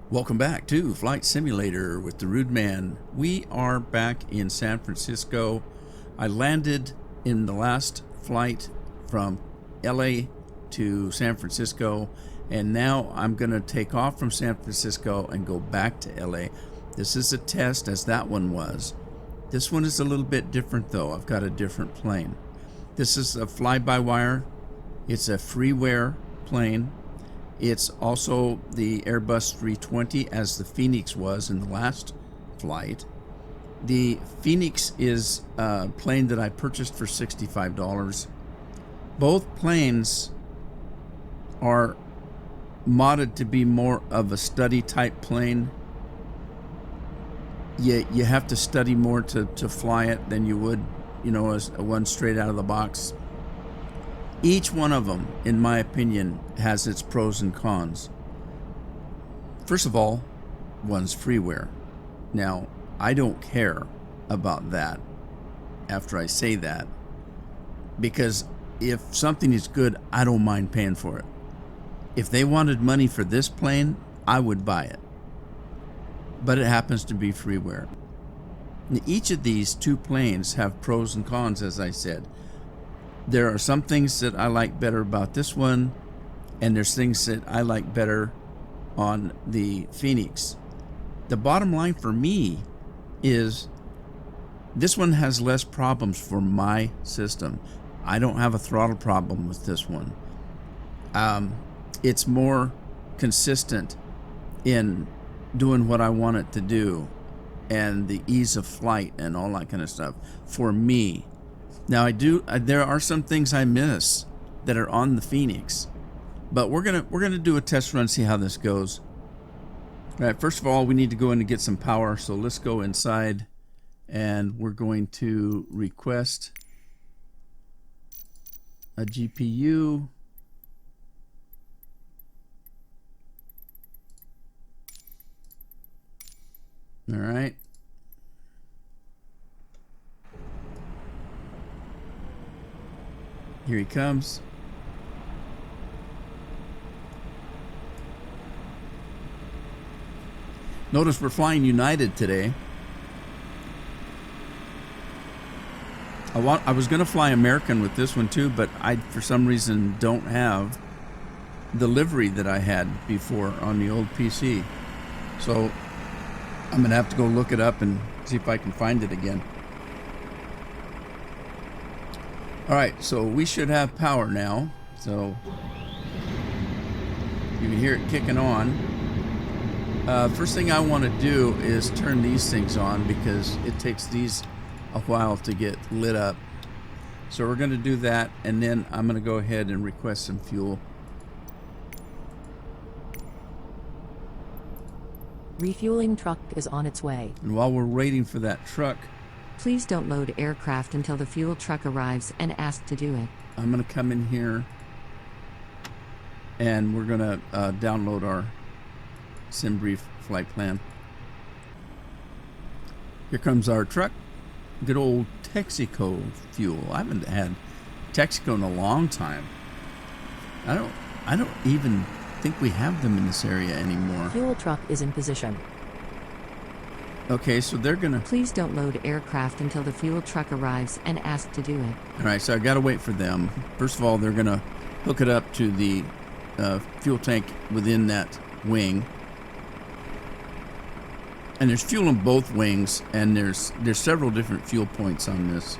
Welcome back to Flight Simulator with the Rude Man. We are back in San Francisco. I landed in the last flight from LA to San Francisco, and now I'm going to take off from San Francisco and go back to LA. This is a test as that one was. This one is a little bit different though. I've got a different plane. This is a fly-by-wire. It's a freeware plane. It's also the Airbus 320 as the Phoenix was in the last flight. The Phoenix is a plane that I purchased for $65. Both planes are modded to be more of a study type plane. You have to study more to fly it than you would, as a one straight out of the box. Each one of them, in my opinion, has its pros and cons. First of all, one's freeware. Now, I don't care about that after I say that, because if something is good, I don't mind paying for it. If they wanted money for this plane, I would buy it. But it happens to be freeware. Now, each of these two planes have pros and cons, as I said. There are some things that I like better about this one, and there's things that I like better on the Phoenix. The bottom line for me is this one has less problems for my system. I don't have a throttle problem with this one. It's more consistent in doing what I want it to do and the ease of flight and all that kind of stuff for me. Now there are some things I miss that are on the Phoenix, but we're gonna do a test run, see how this goes. All right, first of all, we need to go in and get some power, so let's go inside and we're going to request a GPU. All right. Here he comes. Notice we're flying United today. I was going to fly American with this one too, but I, for some reason, don't have the livery that I had before on the old PC. So I'm going to have to go look it up and see if I can find it again. All right, so we should have power now. So you can hear it kicking on. First thing I want to do is turn these things on because it takes these a while to get lit up. So we're going to do that, and then I'm going to go ahead and request some fuel. Refueling truck is on its way. And while we're waiting for that truck, Please don't load aircraft until the fuel truck arrives and ask to do it. I'm going to come in here and we're going to download our SimBrief flight plan. Here comes our truck. Good old Texaco fuel. I haven't had Texaco in a long time. I don't even think we have them in this area anymore. Fuel truck is in position. Okay, so they're gonna... Please don't load aircraft until the fuel truck arrives and ask to do it. Alright, so I gotta wait for them. First of all, they're gonna hook it up to the fuel tank within that wing. And there's fuel in both wings, and there's several different fuel points on this.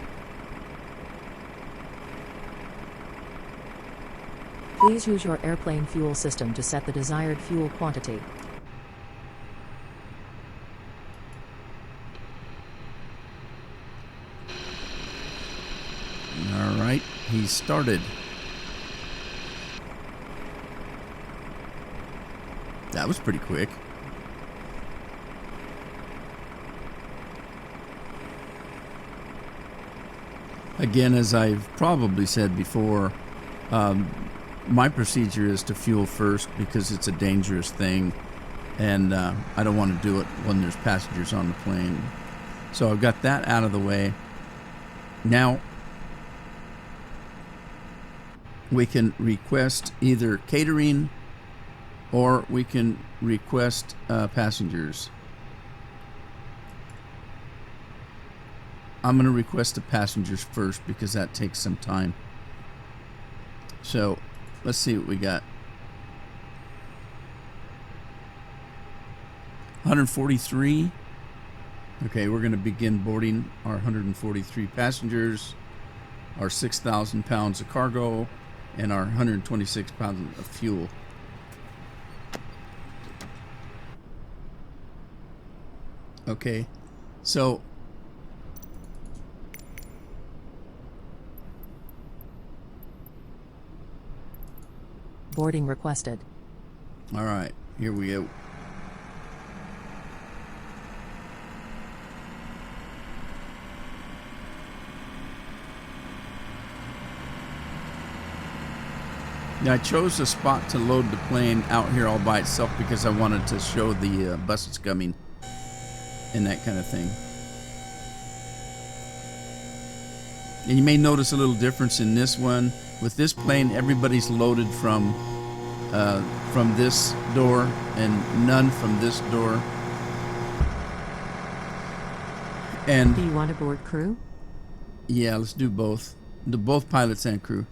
Please use your airplane fuel system to set the desired fuel quantity. Alright, he started. That was pretty quick. Again, as I've probably said before, my procedure is to fuel first because it's a dangerous thing, and I don't want to do it when there's passengers on the plane. So I've got that out of the way. Now we can request either catering or we can request passengers. I'm going to request the passengers first because that takes some time. So let's see what we got. 143. Okay, we're going to begin boarding our 143 passengers, our 6,000 pounds of cargo, and our 126 pounds of fuel. Okay, so boarding requested. all right, here we go. Now, I chose a spot to load the plane out here all by itself because I wanted to show the buses coming and that kind of thing. And you may notice a little difference in this one. With this plane, everybody's loaded from this door and none from this door. And Do you want to board crew? yeah, let's do both. Do both pilots and crew.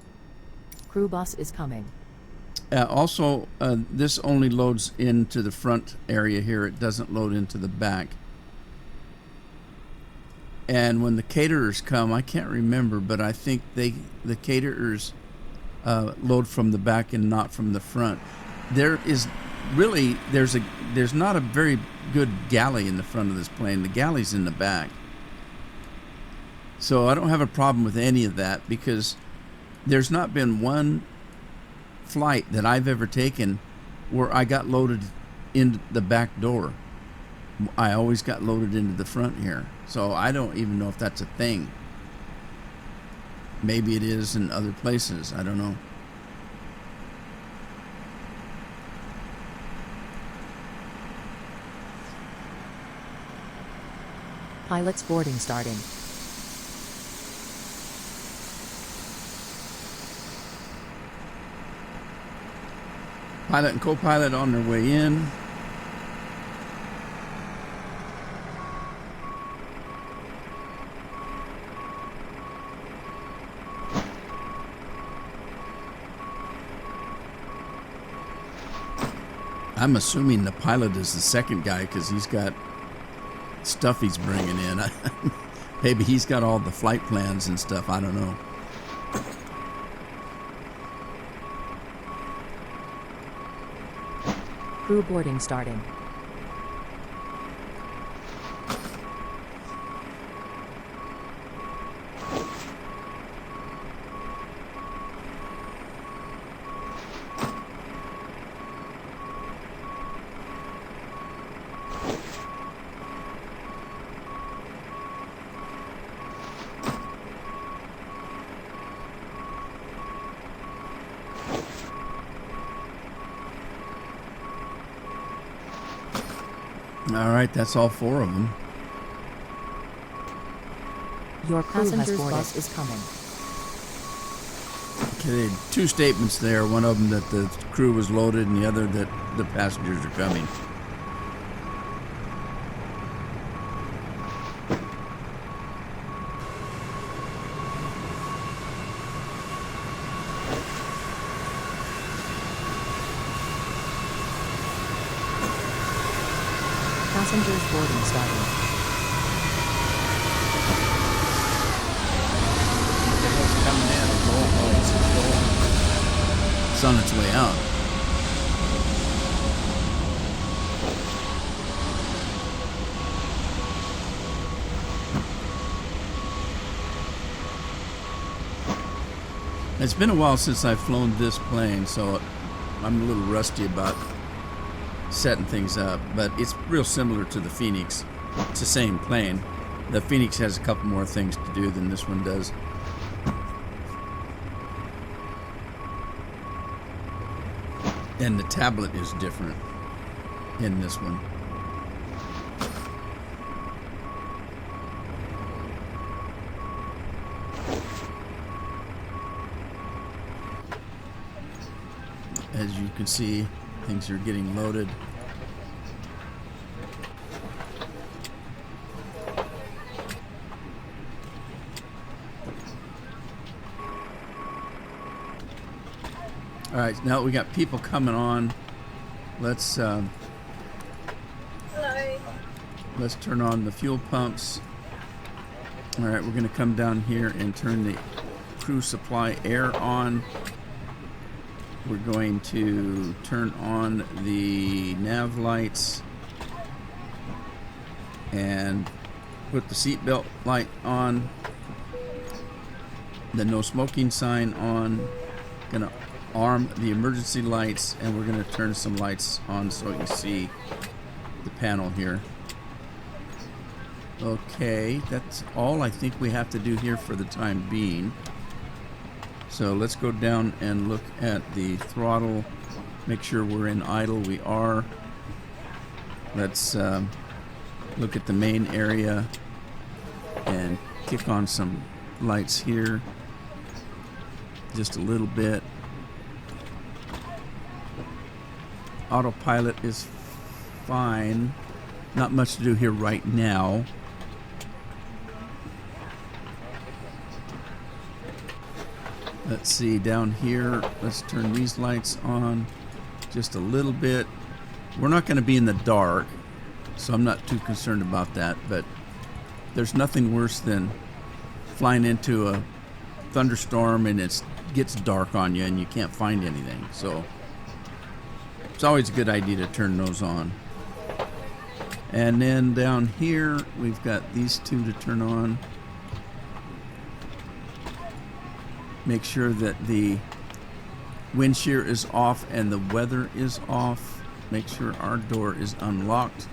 Crew bus is coming. Also, this only loads into the front area here. It doesn't load into the back. And when the caterers come, I can't remember, but I think the caterers load from the back and not from the front. There's not a very good galley in the front of this plane. The galley's in the back. So I don't have a problem with any of that because there's not been one flight that I've ever taken where I got loaded in the back door. I always got loaded into the front here. So I don't even know if that's a thing. Maybe it is in other places. I don't know. Pilots boarding starting. Pilot and co-pilot on their way in. I'm assuming the pilot is the second guy because he's got stuff he's bringing in. Maybe he's got all the flight plans and stuff. I don't know. Crew boarding starting. All right, that's all four of them. Your passenger's bus is coming. Okay, two statements there. One of them that the crew was loaded and the other that the passengers are coming. Passengers boarding starting. It's coming in. It's on its way out. It's been a while since I've flown this plane, so I'm a little rusty about setting things up, but it's real similar to the Phoenix. It's the same plane. The Phoenix has a couple more things to do than this one does. And the tablet is different in this one. As you can see, Things are getting loaded. All right, now that we got people coming on, let's turn on the fuel pumps. All right, we're going to come down here and turn the crew supply air on. We're going to turn on the nav lights and put the seatbelt light on, the no smoking sign on. Gonna arm the emergency lights, and we're going to turn some lights on so you see the panel here. Okay, that's all I think we have to do here for the time being. So let's go down and look at the throttle, make sure we're in idle. We are. Let's look at the main area and kick on some lights here just a little bit. Autopilot is fine. Not much to do here right now. Let's see, down here, let's turn these lights on just a little bit. We're not going to be in the dark, so I'm not too concerned about that, but there's nothing worse than flying into a thunderstorm and it gets dark on you and you can't find anything. So it's always a good idea to turn those on. And then down here, we've got these two to turn on. Make sure that the wind shear is off and the weather is off. Make sure our door is unlocked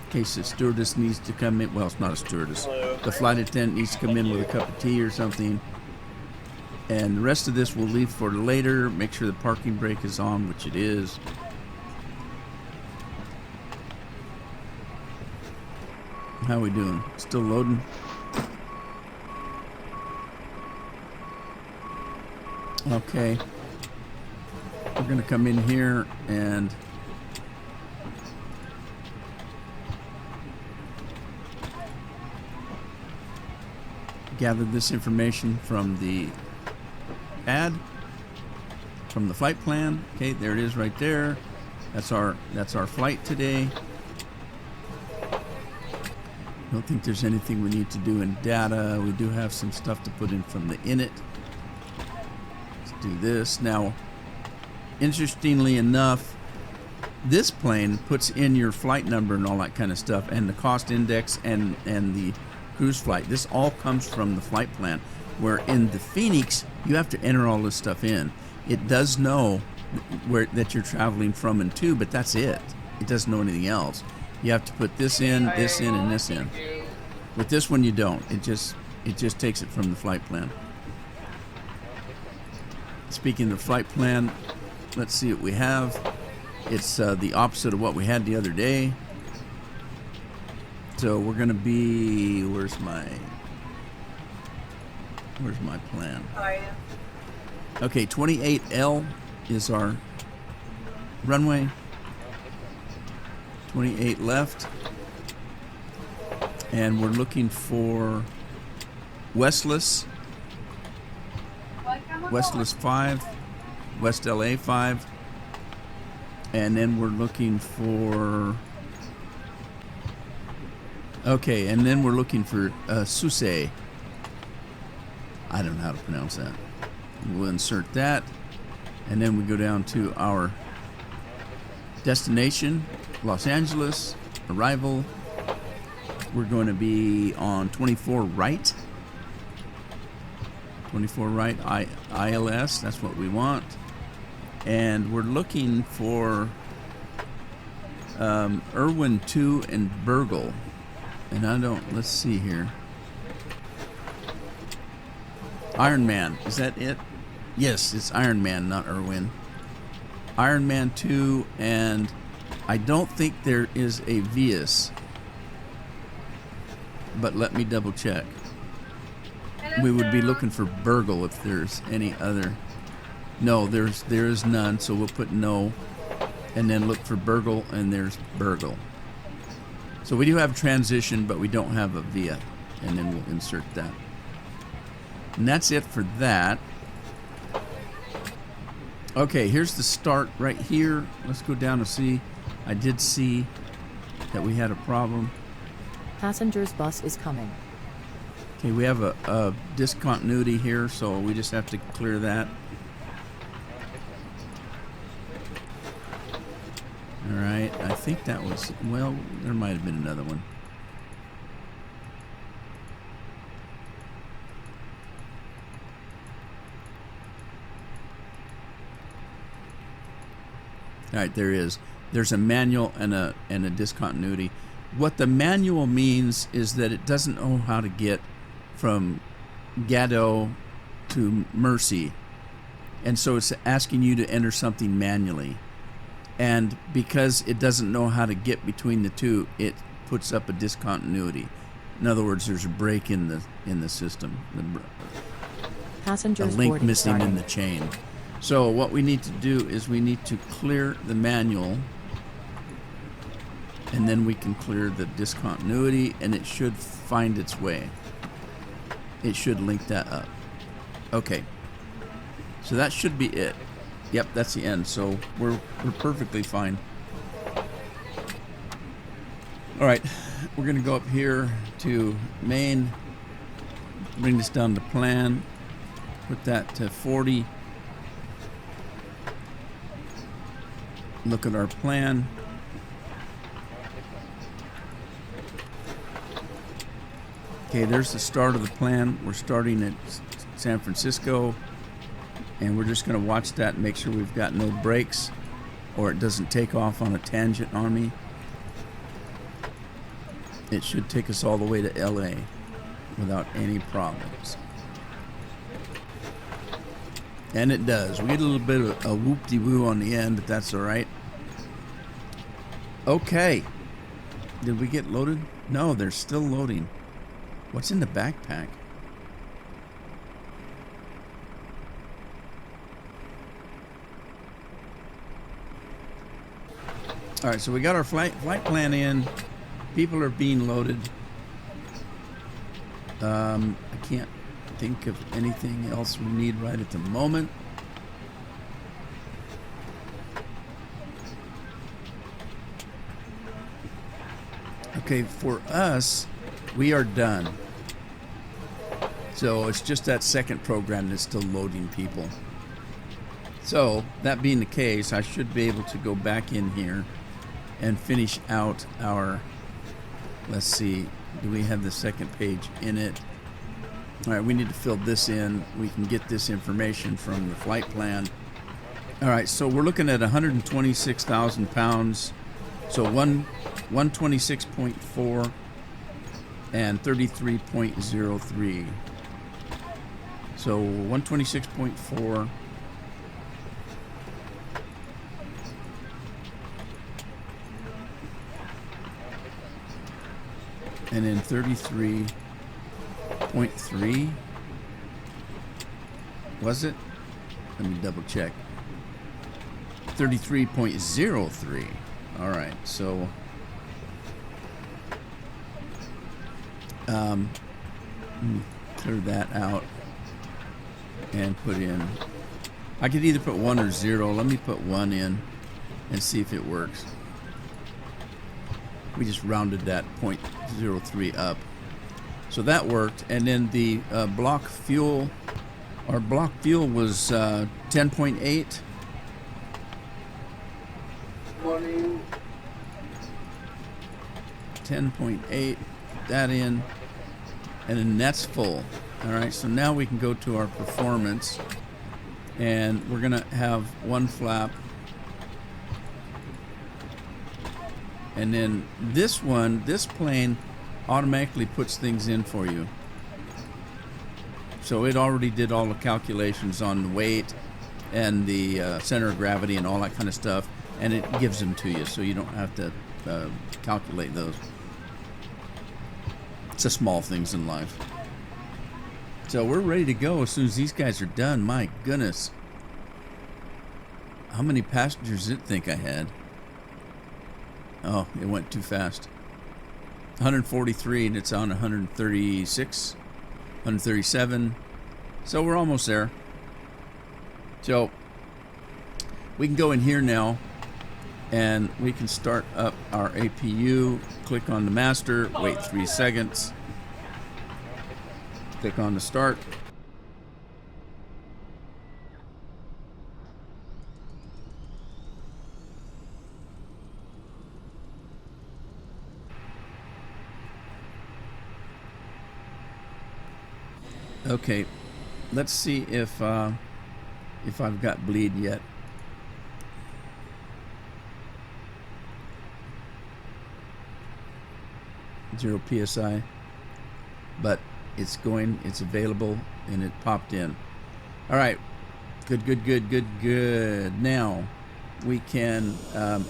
in case the stewardess needs to come in. Well, it's not a stewardess. The flight attendant needs to come in with a cup of tea or something. And the rest of this we'll leave for later. Make sure the parking brake is on, which it is. How we doing? Still loading? Okay. We're going to come in here and gather this information from the pad, from the flight plan. Okay, there it is right there. That's our flight today. I don't think there's anything we need to do in data. We do have some stuff to put in from the init. Let's do this. Now, interestingly enough, this plane puts in your flight number and all that kind of stuff, and the cost index and the cruise flight. This all comes from the flight plan, where in the Phoenix, you have to enter all this stuff in. It does know where that you're traveling from and to, but that's it. It doesn't know anything else. You have to put this in, and this in. With this one, you don't. It just takes it from the flight plan. Speaking of the flight plan, let's see what we have. It's the opposite of what we had the other day. So we're going to be, where's my plan? Okay, 28L is our runway. 28 left, and we're looking for Westless 5, West LA 5, and then we're looking for Susei. I don't know how to pronounce that. We'll insert that, and then we go down to our destination, Los Angeles, arrival. We're going to be on 24 right. 24 right, ILS, that's what we want. And we're looking for Irwin 2 and Burgle. And let's see here. Iron Man, is that it? Yes, it's Iron Man, not Irwin. Iron Man 2, and I don't think there is a Vias, but let me double check. We would be looking for Burgle if there's any other. No, there is none, so we'll put no. and then look for Burgle, and there's Burgle. So we do have transition, but we don't have a via, and then we'll insert that. And that's it for that. Okay, here's the start right here. Let's go down and see. I did see that we had a problem. Passengers bus is coming. Okay, we have a discontinuity here, so we just have to clear that. All right, I think that was, well, there might have been another one. All right, there is. There's a manual and a discontinuity. What the manual means is that it doesn't know how to get from Gadot to Mercy, and so it's asking you to enter something manually. And because it doesn't know how to get between the two, it puts up a discontinuity. In other words, there's a break in the system, a Passengers link boarding missing starting. in the chain. So what we need to do is we need to clear the manual, and then we can clear the discontinuity, and it should find its way. It should link that up. Okay. So that should be it. Yep, that's the end. So we're perfectly fine. All right, we're gonna go up here to main, bring this down to plan, put that to 40. Look at our plan. Okay, there's the start of the plan. We're starting at San Francisco, and we're just going to watch that and make sure we've got no brakes or it doesn't take off on a tangent on me. It should take us all the way to LA without any problems. And it does. We get a little bit of a whoop-de-woo on the end, but that's all right. Okay. Did we get loaded? No, they're still loading. What's in the backpack? All right, so we got our flight plan in. People are being loaded. I can't think of anything else we need right at the moment. Okay, for us, we are done. So it's just that second program that's still loading people. So that being the case, I should be able to go back in here and finish out our, let's see, do we have the second page in it? All right, we need to fill this in. We can get this information from the flight plan. All right, so we're looking at 126,000 pounds. So 126.4 and 33.03. So 126.4. And then 33.3. Was it? Let me double check. 33.03. All right, so let me clear that out and put in. I could either put 1 or 0. Let me put 1 in and see if it works. We just rounded that 0.03 up. So that worked. And then the block fuel, our block fuel was 10.8. 10.8, put that in, and then that's full. All right, so now we can go to our performance, and we're gonna have one flap, and then this plane automatically puts things in for you. So it already did all the calculations on the weight and the center of gravity and all that kind of stuff, and it gives them to you, so you don't have to calculate those. It's the small things in life. So we're ready to go as soon as these guys are done. My goodness. How many passengers did it think I had? Oh, it went too fast. 143 and it's on 136, 137. So we're almost there. So we can go in here now and we can start up our APU. Click on the master, wait 3 seconds. Click on the start. Okay, let's see if I've got bleed yet. Zero PSI, but it's going, it's available, and it popped in. All right, good. Now we can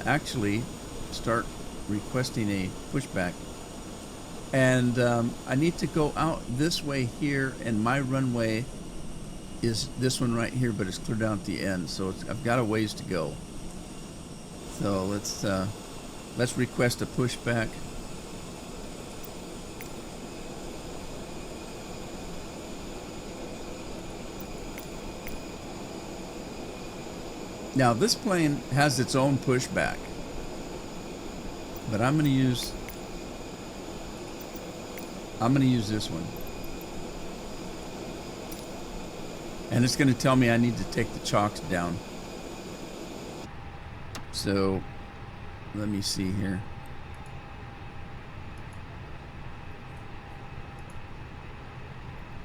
actually start requesting a pushback. And I need to go out this way here, and my runway is this one right here, but it's clear down at the end, so I've got a ways to go. So let's request a pushback. Now this plane has its own pushback, but I'm going to use this one. And it's going to tell me I need to take the chocks down. So let me see here.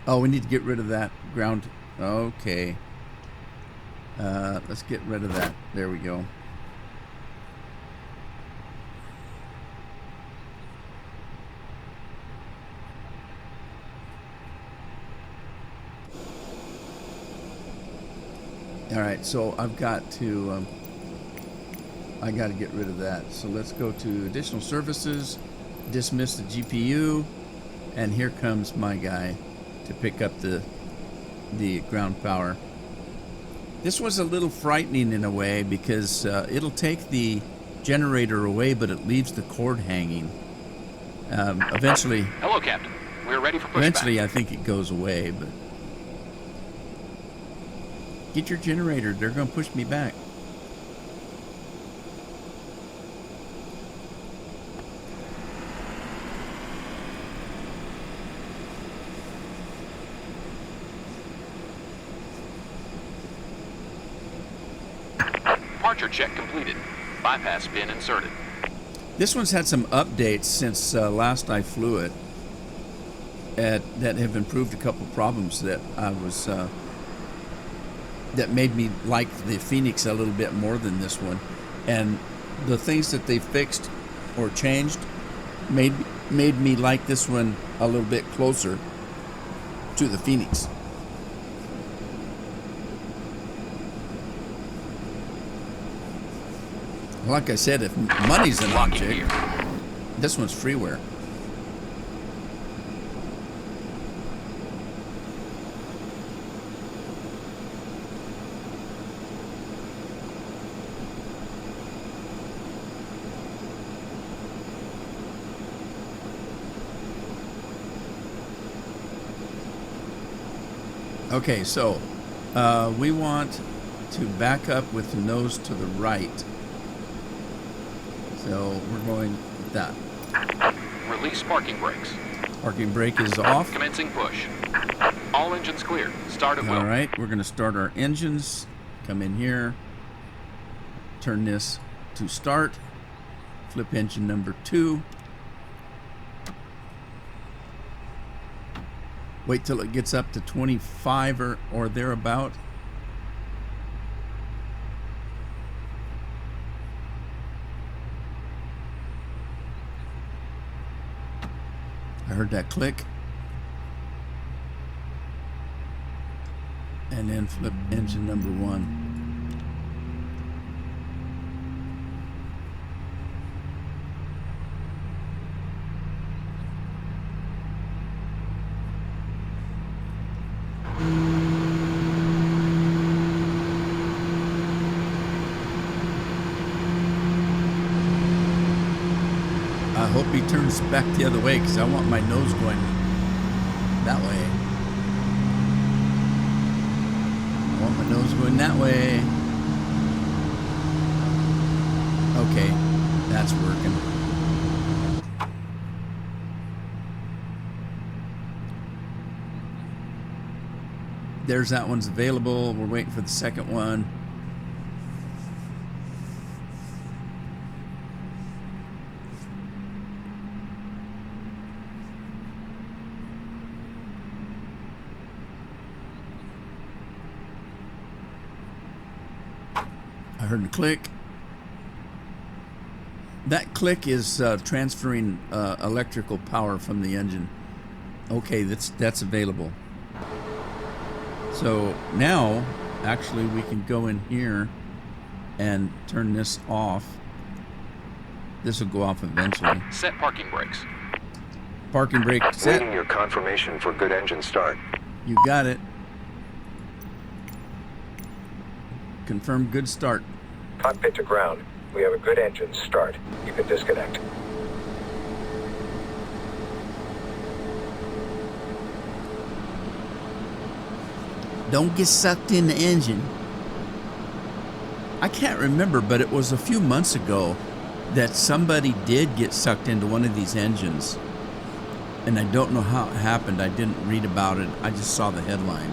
Oh, we need to get rid of that ground. Okay. Let's get rid of that. There we go. All right, so I've got to I got to get rid of that. So let's go to additional services, dismiss the GPU, and here comes my guy to pick up the ground power. This was a little frightening in a way because it'll take the generator away, but it leaves the cord hanging. Eventually, hello, Captain. We're ready for pushback. Eventually, I think it goes away, but get your generator. They're going to push me back. Departure check completed. Bypass pin inserted. This one's had some updates since last I flew it that have improved a couple problems that I was that made me like the Phoenix a little bit more than this one, and the things that they fixed or changed made me like this one a little bit closer to the Phoenix. Like I said, if money's an object, this one's freeware. Okay, so we want to back up with the nose to the right. So we're going with that. Release parking brakes. Parking brake is off. Commencing push. All engines clear. Start at will. All right, we're going to start our engines. Come in here. Turn this to start. Flip engine number 2. Wait till it gets up to 25 or thereabout. I heard that click. And then flip engine number 1. I hope he turns back the other way because I want my nose going that way. I want my nose going that way. Okay, that's working. There's that one's available. We're waiting for the second one. I heard a click. That click is transferring electrical power from the engine. Okay, that's available. So now, actually, we can go in here and turn this off. This will go off eventually. Set parking brakes. Parking brake set. Waiting your confirmation for good engine start. You got it. Confirm good start. Cockpit to ground. We have a good engine start. You can disconnect. Don't get sucked in the engine. I can't remember, but it was a few months ago that somebody did get sucked into one of these engines. And I don't know how it happened. I didn't read about it. I just saw the headline.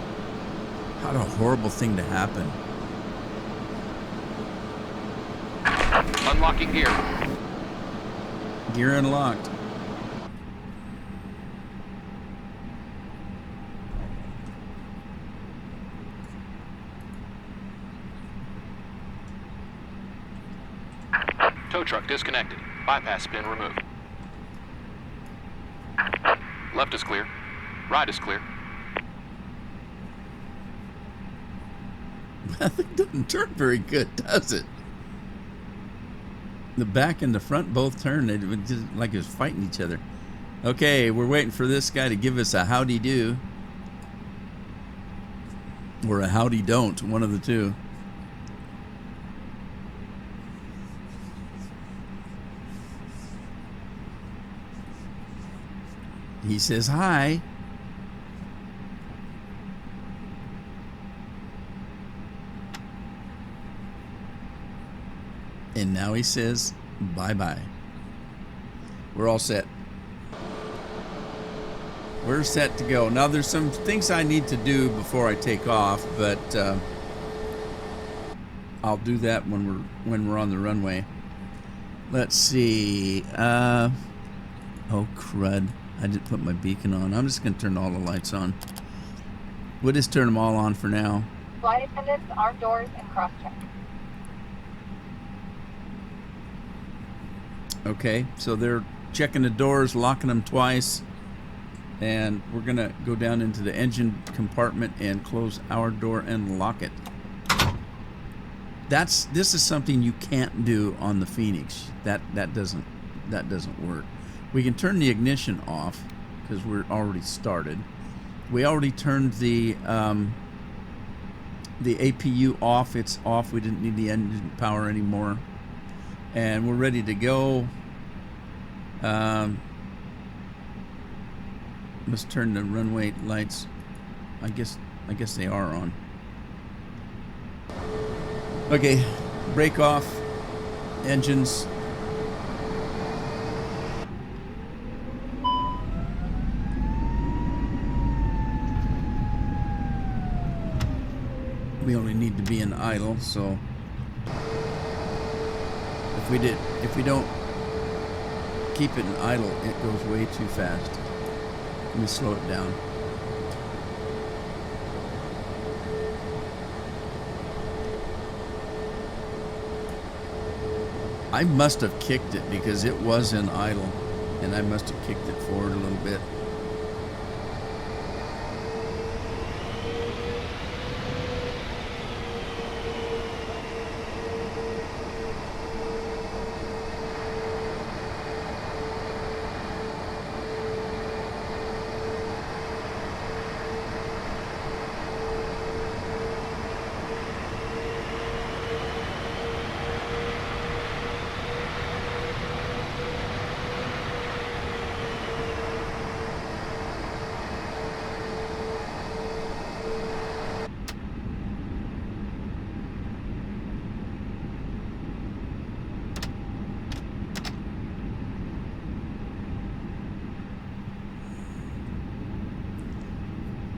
What a horrible thing to happen. Unlocking gear. Gear unlocked. Tow truck disconnected. Bypass pin removed. Left is clear. Right is clear. That thing doesn't turn very good, does it? The back and the front both turn. It was just like it was fighting each other. Okay, we're waiting for this guy to give us a howdy do. Or a howdy don't, one of the two. He says hi. And now he says bye-bye. We're all set. We're set to go. Now there's some things I need to do before I take off, but I'll do that when we're on the runway. Let's see. Oh crud. I didn't put my beacon on. I'm just going to turn all the lights on. We'll just turn them all on for now. Flight attendants, armed doors, and cross-check. Okay, so they're checking the doors, locking them twice. And we're going to go down into the engine compartment and close our door and lock it. This is something you can't do on the Phoenix. That doesn't work. We can turn the ignition off because we're already started. We already turned the APU off. It's off. We didn't need the engine power anymore, and we're ready to go. Let's turn the runway lights. I guess they are on. Okay, brake off. Engines. We only need to be in idle, so if we don't keep it in idle, it goes way too fast. Let me slow it down. I must have kicked it because it was in idle, and I must have kicked it forward a little bit.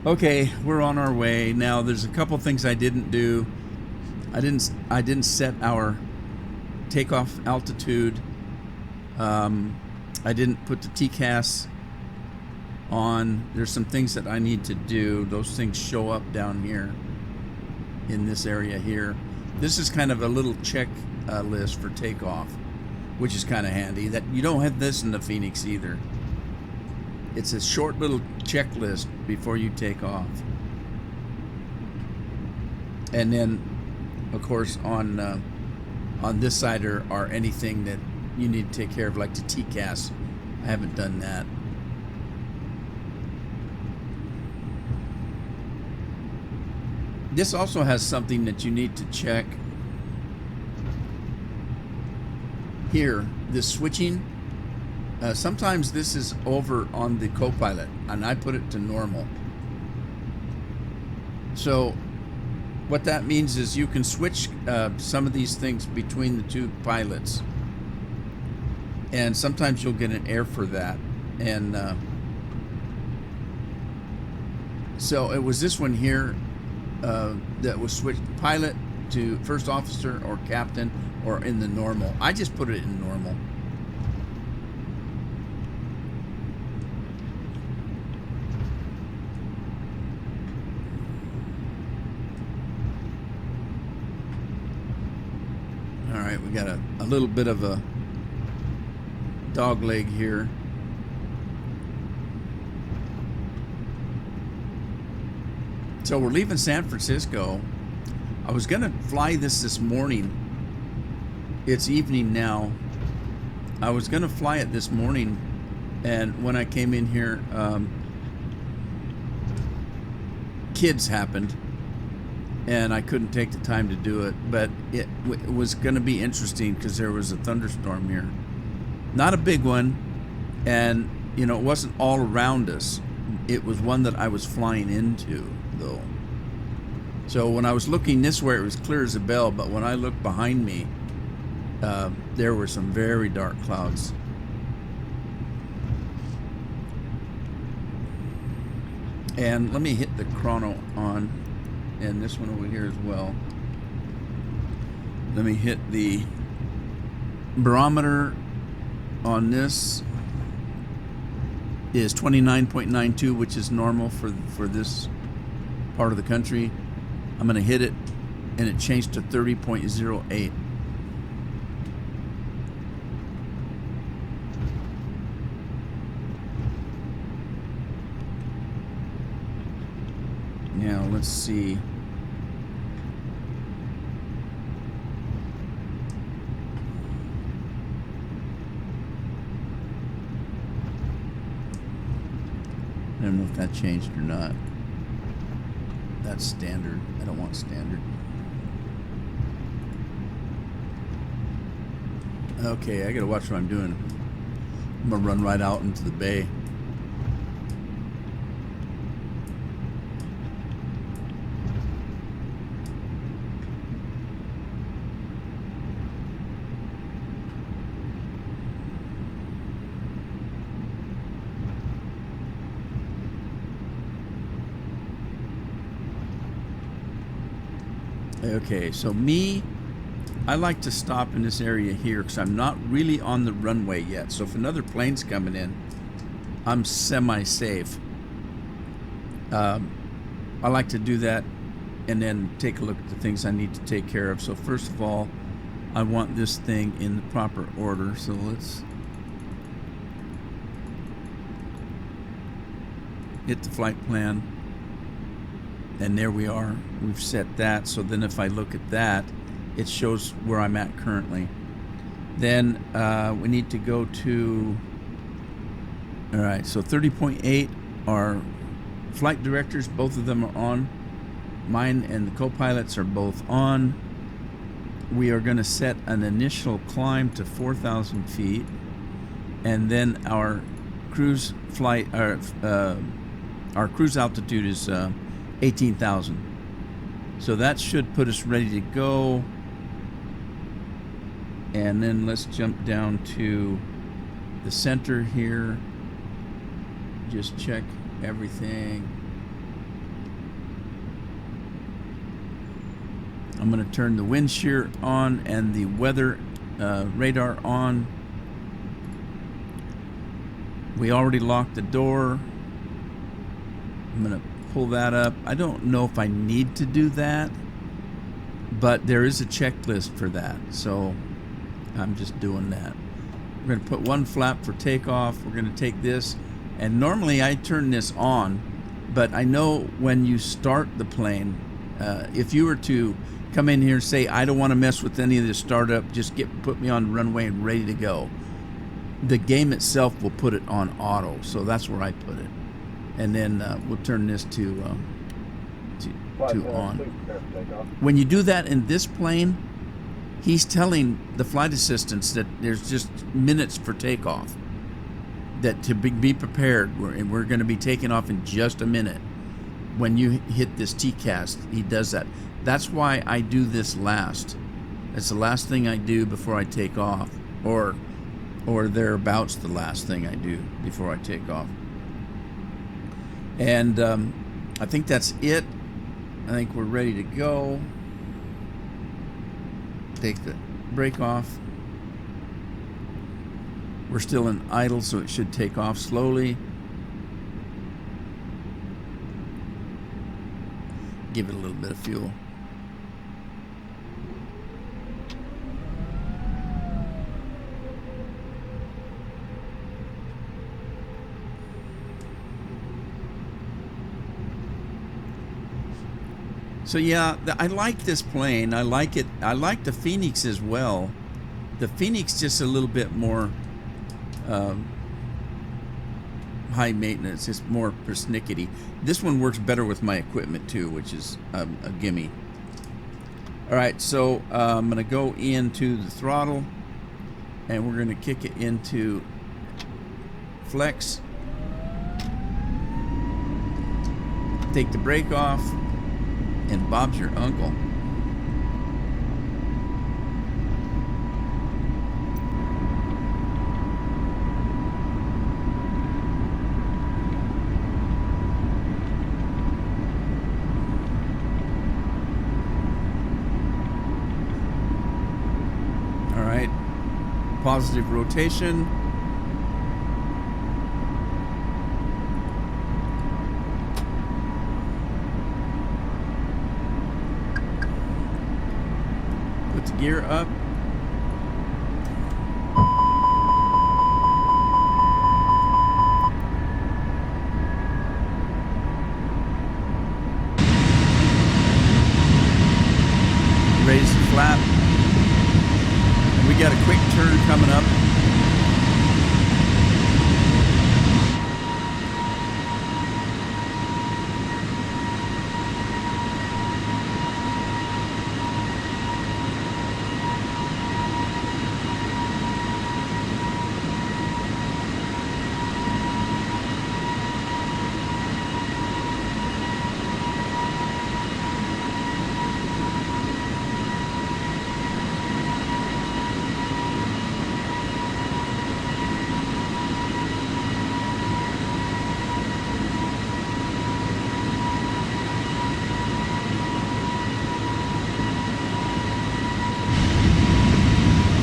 Okay, we're on our way. Now there's a couple things I didn't do. I didn't set our takeoff altitude. I didn't put the TCAS on. There's some things that I need to do. Those things show up down here in this area here. This is kind of a little check list for takeoff, which is kind of handy. That you don't have this in the Phoenix either. It's a short little checklist before you take off. And then, of course, on this side are anything that you need to take care of, like the TCAS. I haven't done that. This also has something that you need to check. Here, this switching. Sometimes this is over on the co-pilot, and I put it to normal. So what that means is you can switch some of these things between the two pilots, and sometimes you'll get an error for that. And so it was this one here that was switched pilot to first officer or captain or in the normal. I just put it in normal. All right, we got a little bit of a dog leg here. So we're leaving San Francisco. I was gonna fly this morning. It's evening now. I was gonna fly it this morning, and when I came in here, kids happened, and I couldn't take the time to do it. But it was gonna be interesting because there was a thunderstorm here. Not a big one, and you know, it wasn't all around us. It was one that I was flying into, though. So when I was looking this way, it was clear as a bell, but when I looked behind me, there were some very dark clouds. And let me hit the chrono on, and this one over here as well. Let me hit the barometer on this is 29.92, which is normal for this part of the country. I'm going to hit it, and it changed to 30.08. Now let's see. I don't know if that changed or not. That's standard. I don't want standard. Okay, I gotta watch what I'm doing. I'm gonna run right out into the bay. Okay, so I like to stop in this area here because I'm not really on the runway yet. So if another plane's coming in, I'm semi-safe. I like to do that and then take a look at the things I need to take care of. So first of all, I want this thing in the proper order. So let's hit the flight plan. And there we are. We've set that. So then if I look at that, it shows where I'm at currently. Then we need to go to, all right, so 30.8 are flight directors. Both of them are on. Mine and the co-pilots are both on. We are going to set an initial climb to 4,000 feet. And then our cruise flight, our cruise altitude is 18,000. So that should put us ready to go. And then let's jump down to the center here. Just check everything. I'm going to turn the wind shear on and the weather radar on. We already locked the door. I'm going to pull that up. I don't know if I need to do that, but there is a checklist for that, so I'm just doing that. We're going to put one flap for takeoff. We're going to take this, and normally I turn this on, but I know when you start the plane, if you were to come in here and say, I don't want to mess with any of this startup, just put me on runway and ready to go, the game itself will put it on auto, so that's where I put it. And then we'll turn this to on. When you do that in this plane, he's telling the flight assistants that there's just minutes for takeoff, that to be prepared, we're going to be taking off in just a minute. When you hit this TCAS, he does that. That's why I do this last. It's the last thing I do before I take off, or thereabouts the last thing I do before I take off. And I think that's it. I think we're ready to go. Take the brake off. We're still in idle, so it should take off slowly. Give it a little bit of fuel. So yeah, I like this plane. I like it. I like the Phoenix as well. The Phoenix just a little bit more high maintenance. It's more persnickety. This one works better with my equipment too, which is a gimme. All right, so I'm going to go into the throttle, and we're going to kick it into flex. Take the brake off. And Bob's your uncle. All right. Positive rotation. Gear up. Raise the flap. And we got a quick turn coming up.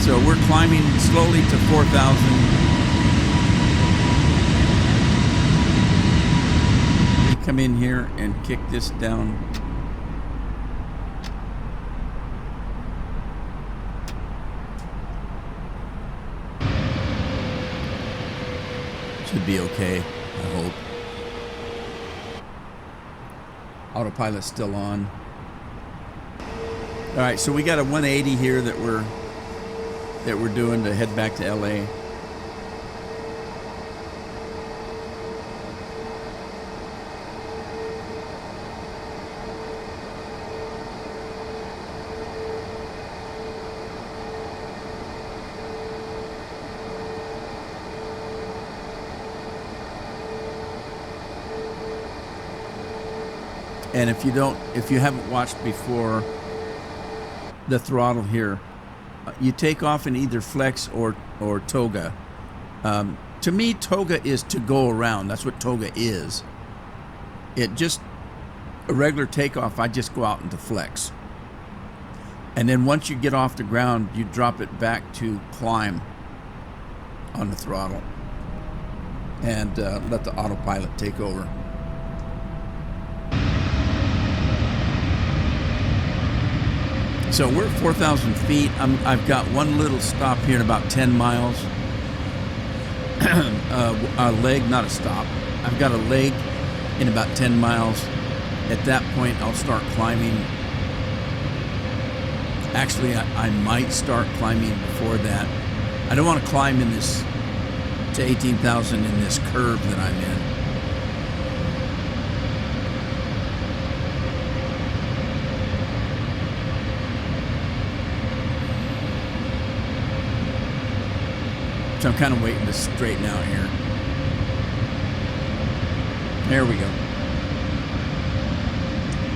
So we're climbing slowly to 4,000. We come in here and kick this down. Should be okay, I hope. Autopilot's still on. All right, so we got a 180 here that we're doing to head back to LA. And if you haven't watched before, the throttle here, you take off in either flex or toga. To me, toga is to go around. That's what toga is. It just, a regular takeoff, I just go out into flex. And then once you get off the ground, you drop it back to climb on the throttle and let the autopilot take over. So we're at 4,000 feet. I've got one little stop here in about 10 miles. A leg, not a stop. I've got a leg in about 10 miles. At that point, I'll start climbing. Actually, I might start climbing before that. I don't want to climb in this to 18,000 in this curve that I'm in. So I'm kind of waiting to straighten out here. There we go.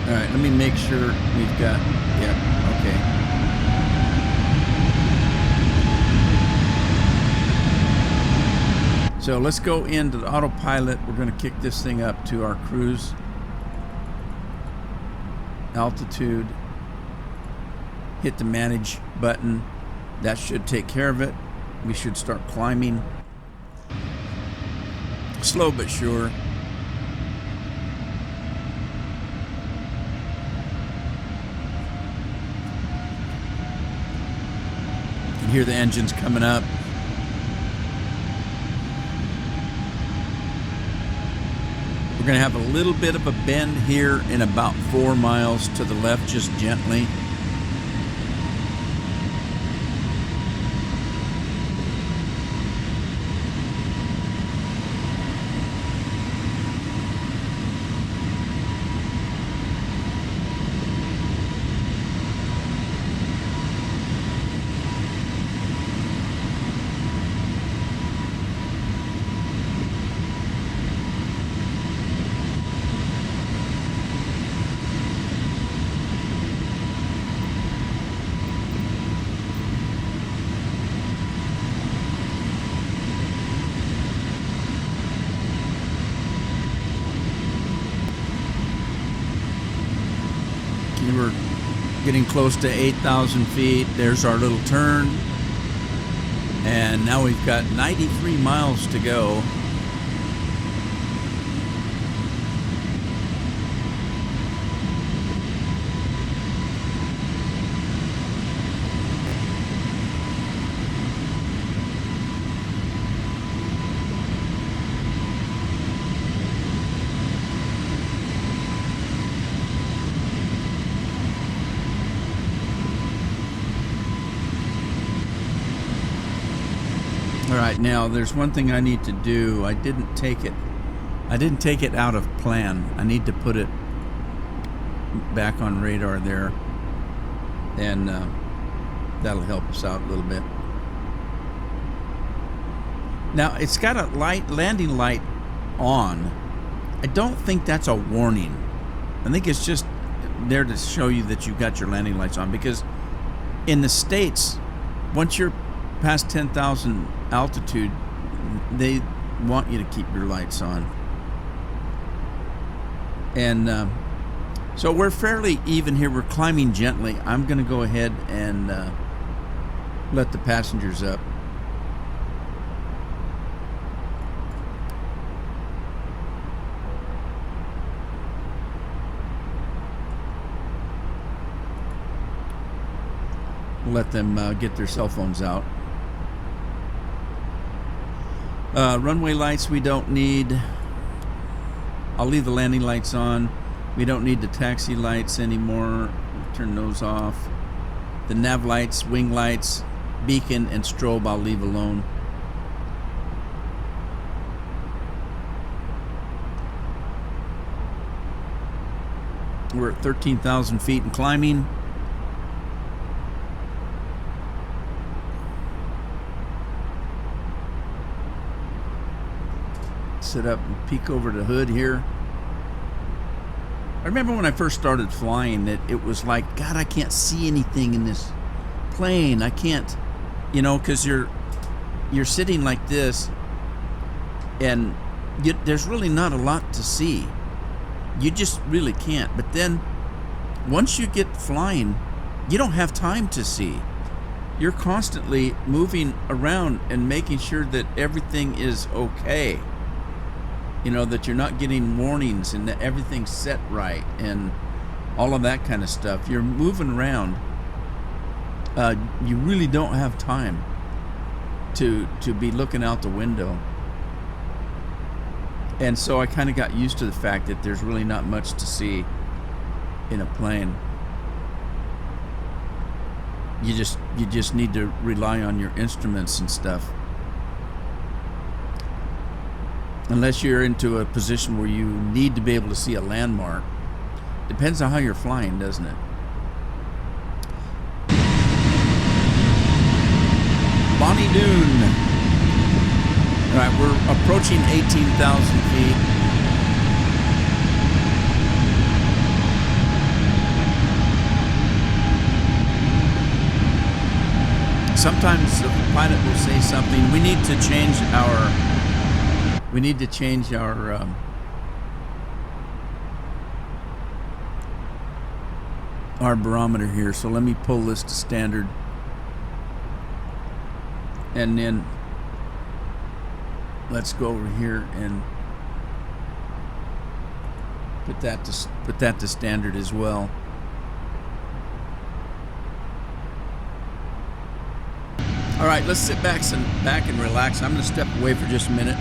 All right, let me make sure we've got, yeah, okay. So let's go into the autopilot. We're going to kick this thing up to our cruise altitude. Hit the manage button. That should take care of it. We should start climbing. Slow but sure. You can hear the engines coming up. We're going to have a little bit of a bend here in about 4 miles to the left, just gently. We're getting close to 8,000 feet. There's our little turn. And now we've got 93 miles to go. All right, now there's one thing I need to do. I didn't take it out of plan. I need to put it back on radar there, and that'll help us out a little bit. Now it's got a landing light on. I don't think that's a warning. I think it's just there to show you that you've got your landing lights on, because in the States, once you're past 10,000 altitude, they want you to keep your lights on. And so we're fairly even here. We're climbing gently. I'm going to go ahead and let the passengers up. Let them get their cell phones out. Runway lights we don't need. I'll leave the landing lights on. We don't need the taxi lights anymore. Turn those off. The nav lights, wing lights, beacon, and strobe I'll leave alone. We're at 13,000 feet and climbing. Sit up and peek over the hood here. I remember when I first started flying that it was like, God, I can't see anything in this plane. I can't, you know, because you're sitting like this, and there's really not a lot to see. You just really can't. But then once you get flying, you don't have time to see. You're constantly moving around and making sure that everything is okay. You know, that you're not getting warnings and that everything's set right and all of that kind of stuff. You're moving around. You really don't have time to be looking out the window. And so I kind of got used to the fact that there's really not much to see in a plane. You just need to rely on your instruments and stuff. Unless you're into a position where you need to be able to see a landmark. Depends on how you're flying, doesn't it? Bonnie Doon. All right, we're approaching 18,000 feet. Sometimes the pilot will say something. We need to change our barometer here. So let me pull this to standard, and then let's go over here and put that to standard as well. All right, let's sit back and relax. I'm going to step away for just a minute.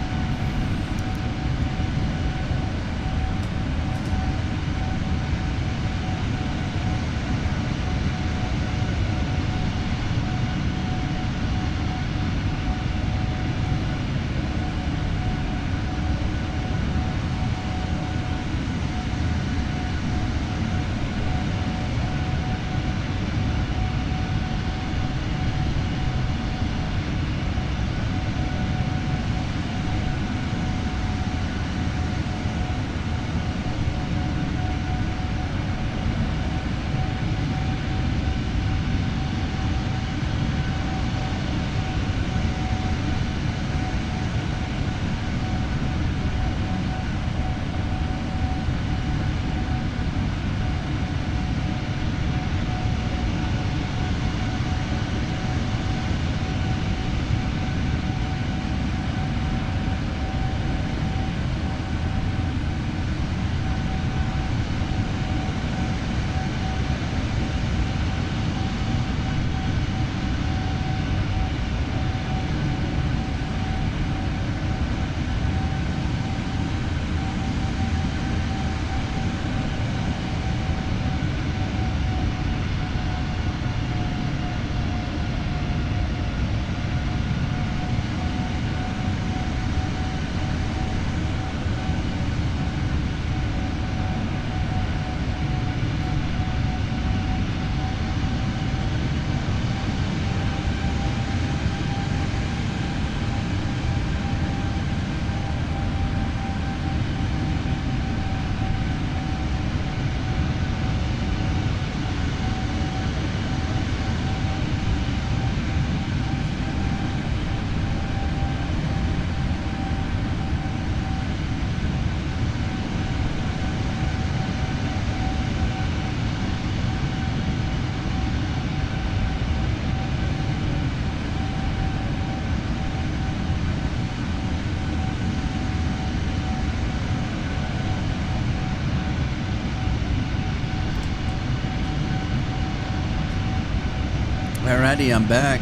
Alrighty, I'm back.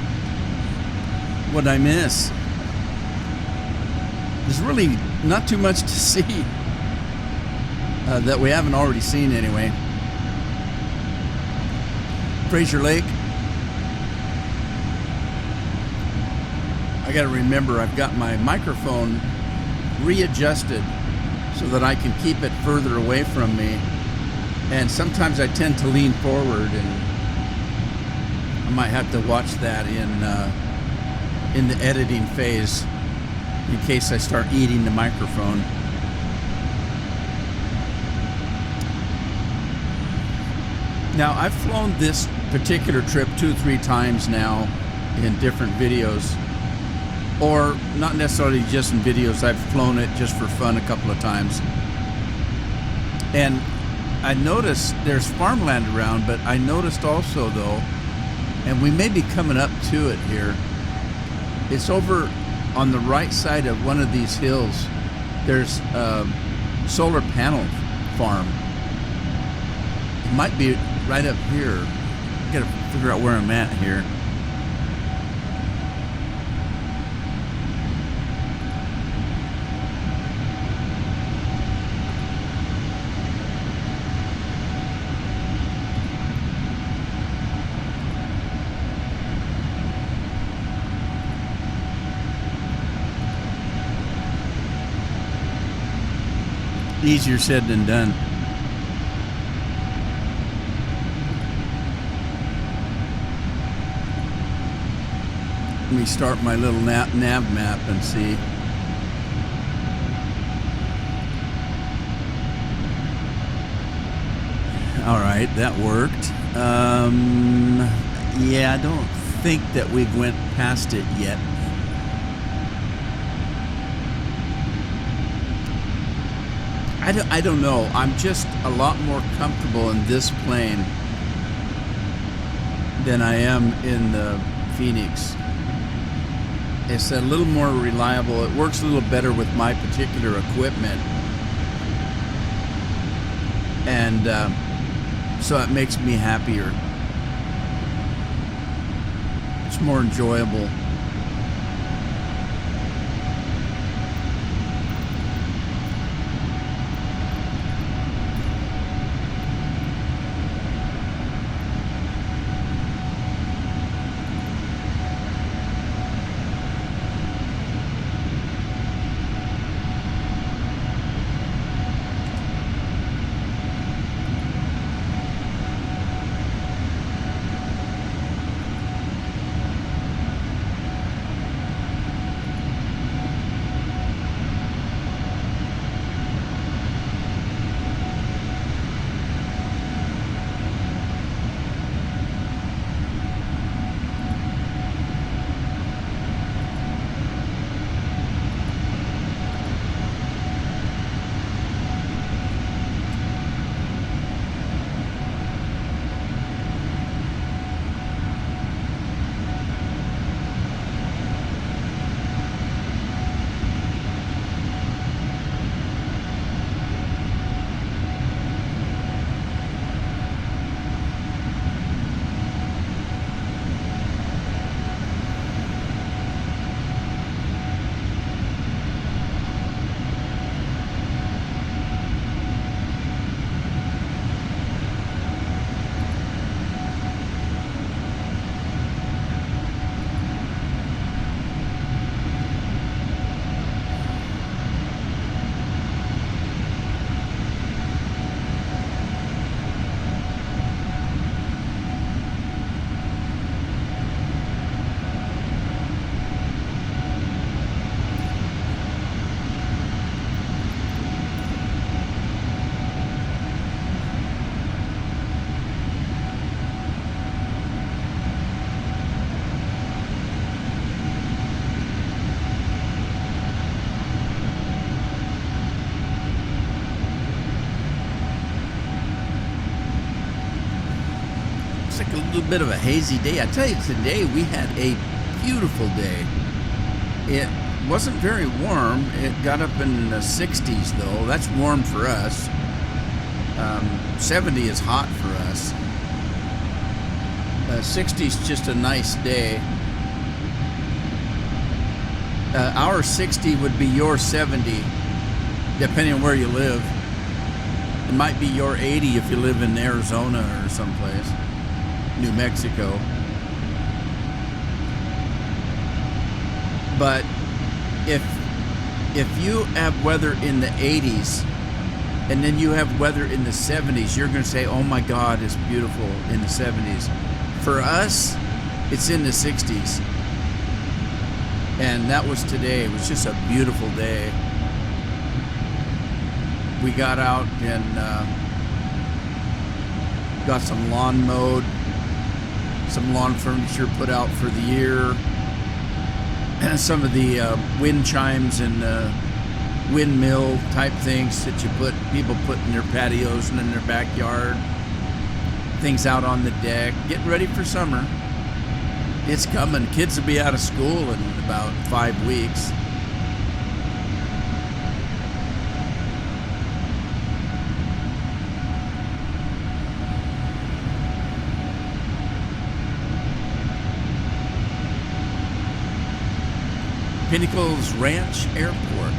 What'd I miss? There's really not too much to see that we haven't already seen anyway. Fraser Lake. I gotta remember I've got my microphone readjusted so that I can keep it further away from me. And sometimes I tend to lean forward, and I might have to watch that in the editing phase in case I start eating the microphone. Now, I've flown this particular trip 2 or 3 times now in different videos, or not necessarily just in videos. I've flown it just for fun a couple of times. And I noticed there's farmland around, but I noticed also though, and we may be coming up to it here, it's over on the right side of one of these hills. There's a solar panel farm. It might be right up here. I gotta figure out where I'm at here. Easier said than done. Let me start my little nav map and see. All right, that worked. Yeah, I don't think that we've went past it yet. I don't know. I'm just a lot more comfortable in this plane than I am in the Phoenix. It's a little more reliable. It works a little better with my particular equipment. And so it makes me happier. It's more enjoyable. A little bit of a hazy day. I tell you, today we had a beautiful day. It wasn't very warm. It got up in the 60s though. That's warm for us. 70 is hot for us. 60 is just a nice day. Our 60 would be your 70, depending on where you live. It might be your 80 if you live in Arizona or someplace. New Mexico. But if you have weather in the 80s and then you have weather in the 70s, you're going to say, oh my God, it's beautiful in the 70s. For us, it's in the 60s. And that was today. It was just a beautiful day. We got out and got some lawn mowed, some lawn furniture put out for the year, and some of the wind chimes and windmill type things that people put in their patios and in their backyard. Things out on the deck. Getting ready for summer. It's coming. Kids will be out of school in about 5 weeks. Pinnacles Ranch Airport.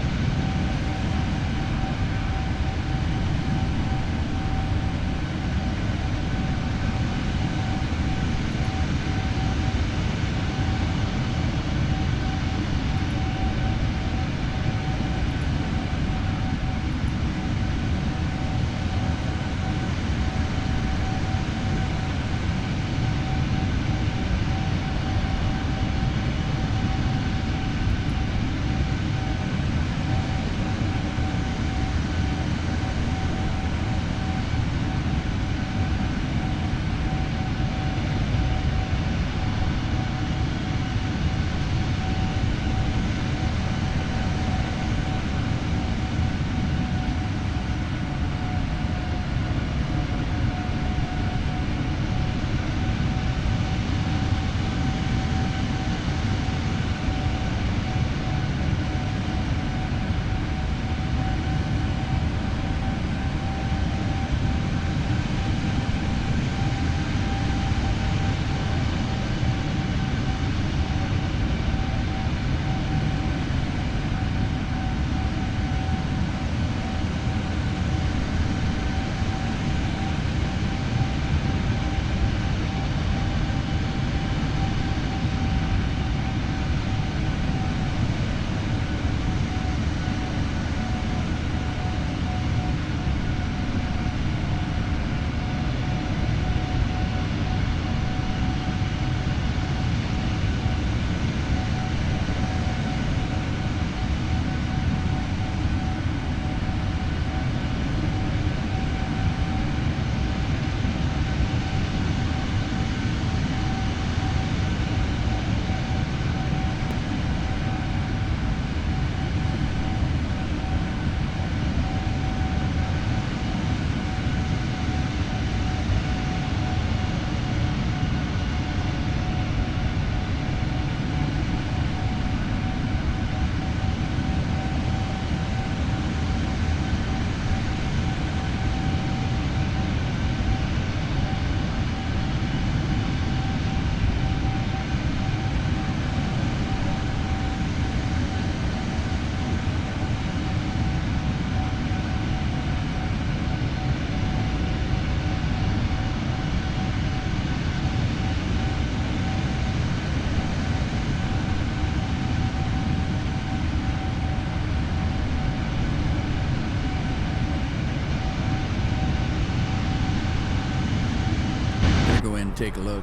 Take a look.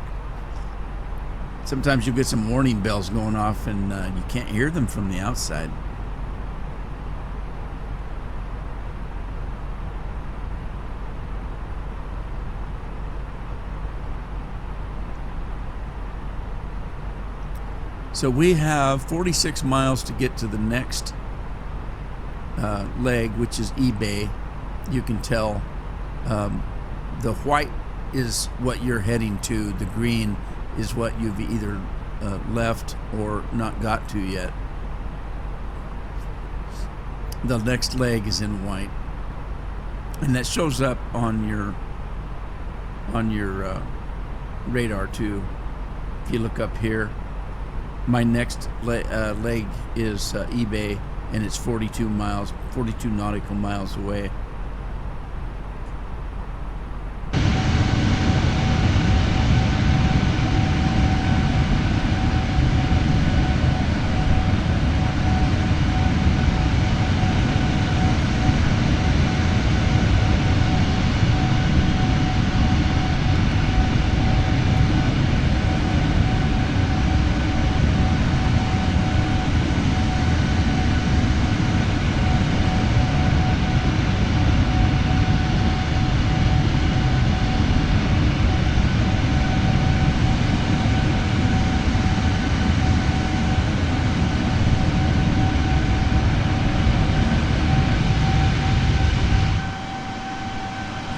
Sometimes you get some warning bells going off and you can't hear them from the outside. So we have 46 miles to get to the next leg, which is eBay. You can tell the white is what you're heading to. The green is what you've either left or not got to yet. The next leg is in white, and that shows up on your radar too. If you look up here, my next leg is eBay, and it's 42 nautical miles away.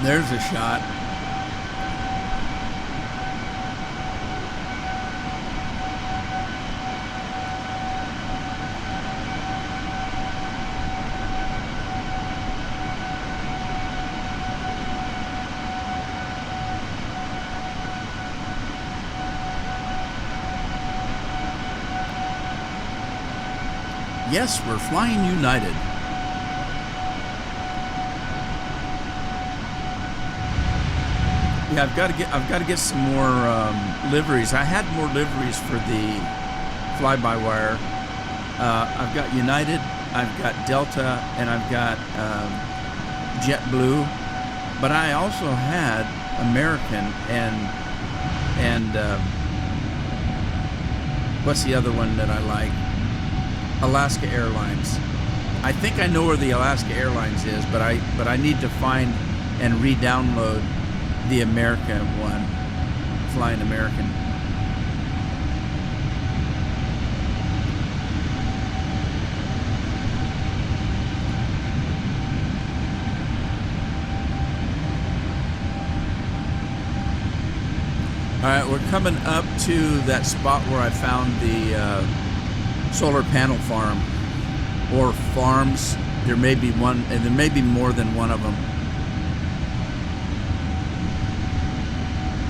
There's a shot. Yes, we're flying United. Yeah, I've got to get some more liveries. I had more liveries for the fly-by-wire. I've got United, I've got Delta, and I've got JetBlue. But I also had American and what's the other one that I like? Alaska Airlines. I think I know where the Alaska Airlines is, but I need to find and re-download the American one, Flying American. All right, we're coming up to that spot where I found the solar panel farm, or farms. There may be one, and there may be more than one of them.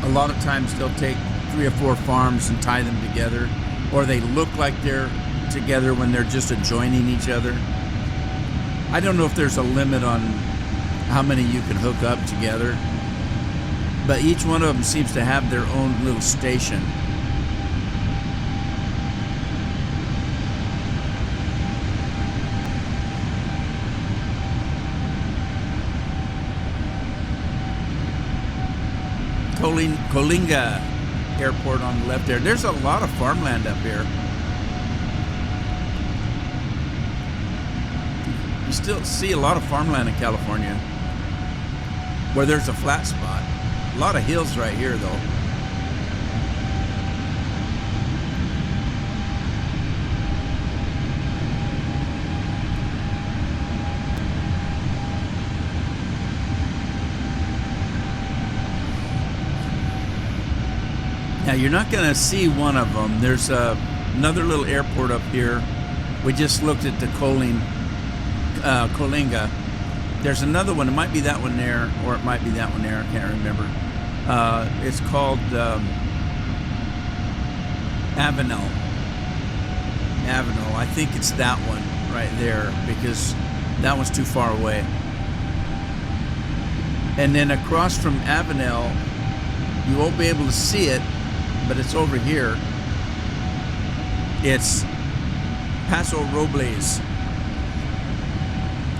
A lot of times they'll take 3 or 4 farms and tie them together, or they look like they're together when they're just adjoining each other. I don't know if there's a limit on how many you can hook up together, but each one of them seems to have their own little station. Coalinga Airport on the left there. There's a lot of farmland up here. You still see a lot of farmland in California where there's a flat spot. A lot of hills right here though. Now you're not going to see one of them. There's another little airport up here. We just looked at the Coalinga. There's another one. It might be that one there, or it might be that one there. I can't remember. It's called Avenel. I think it's that one right there, because that one's too far away. And then across from Avenel, you won't be able to see it, but it's over here. It's Paso Robles.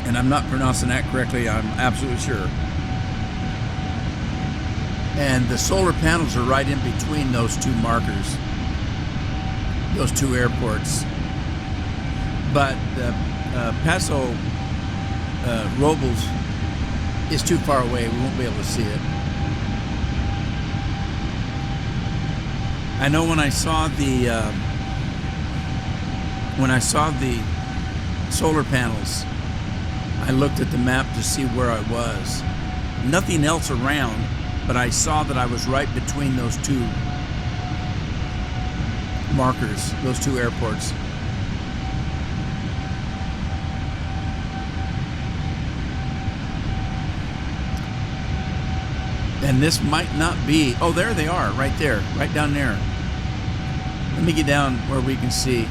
And I'm not pronouncing that correctly, I'm absolutely sure. And the solar panels are right in between those two markers, those two airports. But Paso Robles is too far away. We won't be able to see it. I know when I saw the solar panels, I looked at the map to see where I was. Nothing else around, but I saw that I was right between those two markers, those two airports. And this might not be, oh, there they are, right there, right down there. Let me get down where we can see.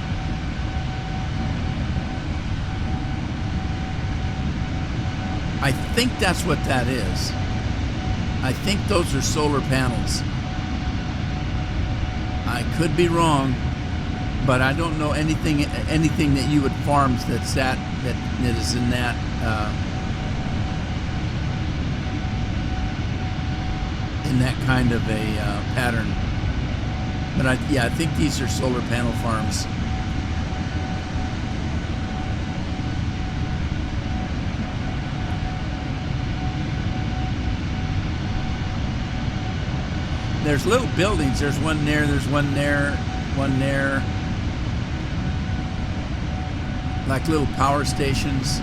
I think that's what that is. I think those are solar panels. I could be wrong, but I don't know anything that you would farms that is in that kind of a pattern. But I think these are solar panel farms. There's little buildings. There's one there, there's one there, one there. Like little power stations.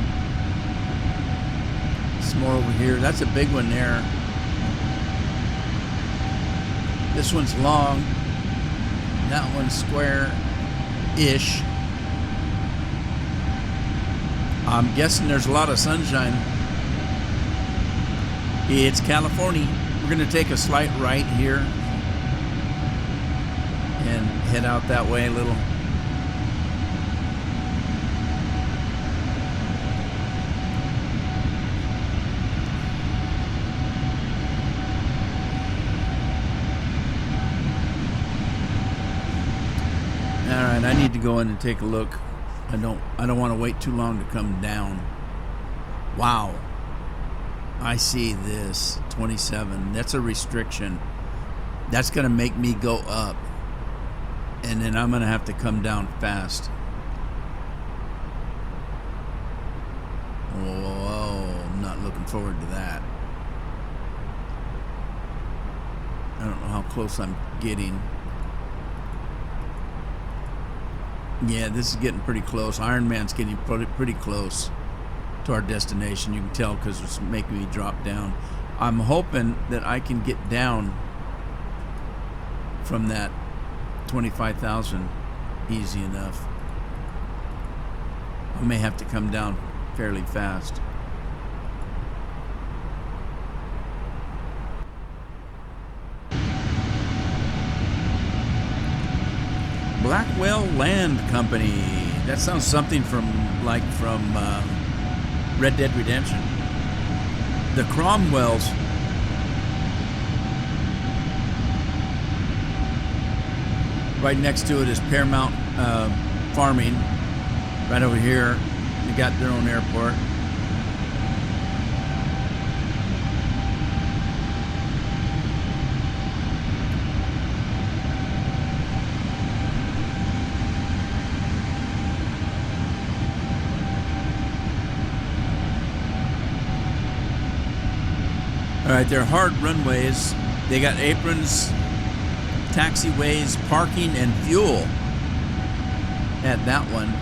Some more over here. That's a big one there. This one's long. That one's square-ish. I'm guessing there's a lot of sunshine. It's California. We're going to take a slight right here and head out that way a little. All right, I need to go in and take a look. I don't want to wait too long to come down. Wow. I see this 27. That's a restriction. That's going to make me go up. And then I'm going to have to come down fast. Whoa, I'm not looking forward to that. I don't know how close I'm getting. Yeah, this is getting pretty close. Iron Man's getting pretty close to our destination. You can tell because it's making me drop down. I'm hoping that I can get down from that 25,000 easy enough. I may have to come down fairly fast. Blackwell Land Company. That sounds something from Red Dead Redemption. The Cromwells. Right next to it is Paramount Farming. Right over here, they got their own airport. All right, they're hard runways. They got aprons, taxiways, parking, and fuel at that one.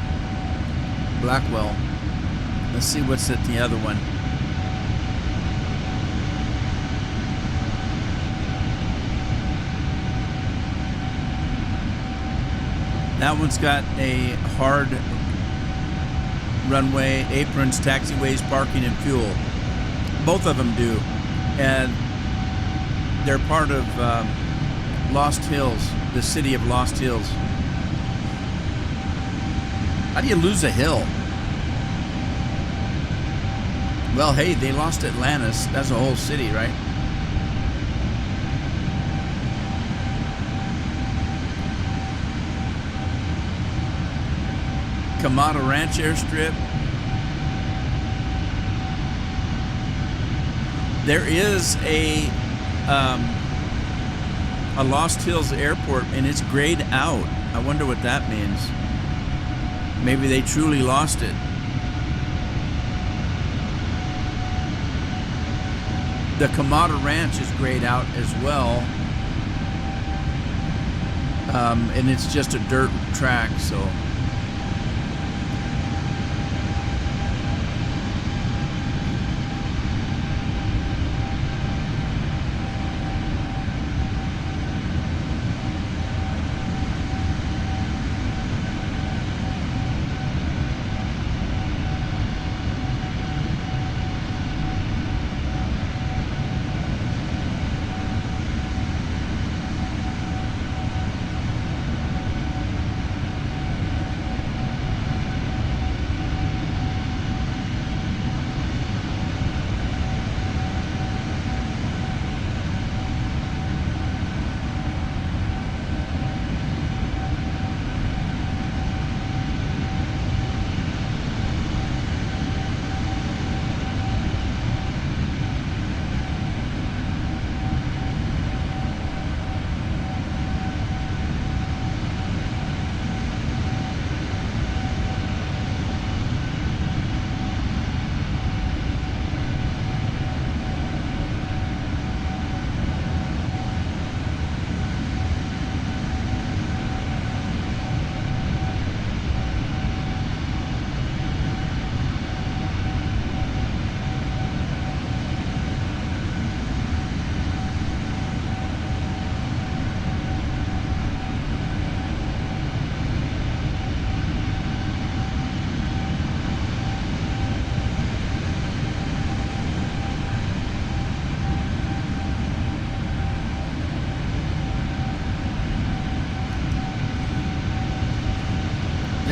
Blackwell. Let's see what's at the other one. That one's got a hard runway, aprons, taxiways, parking, and fuel. Both of them do. And they're part of Lost Hills, the city of Lost Hills. How do you lose a hill? Well, hey, they lost Atlantis. That's a whole city, right? Kamada Ranch Airstrip. There is a Lost Hills airport, and it's grayed out. I wonder what that means. Maybe they truly lost it. The Kamada Ranch is grayed out as well. And it's just a dirt track, so...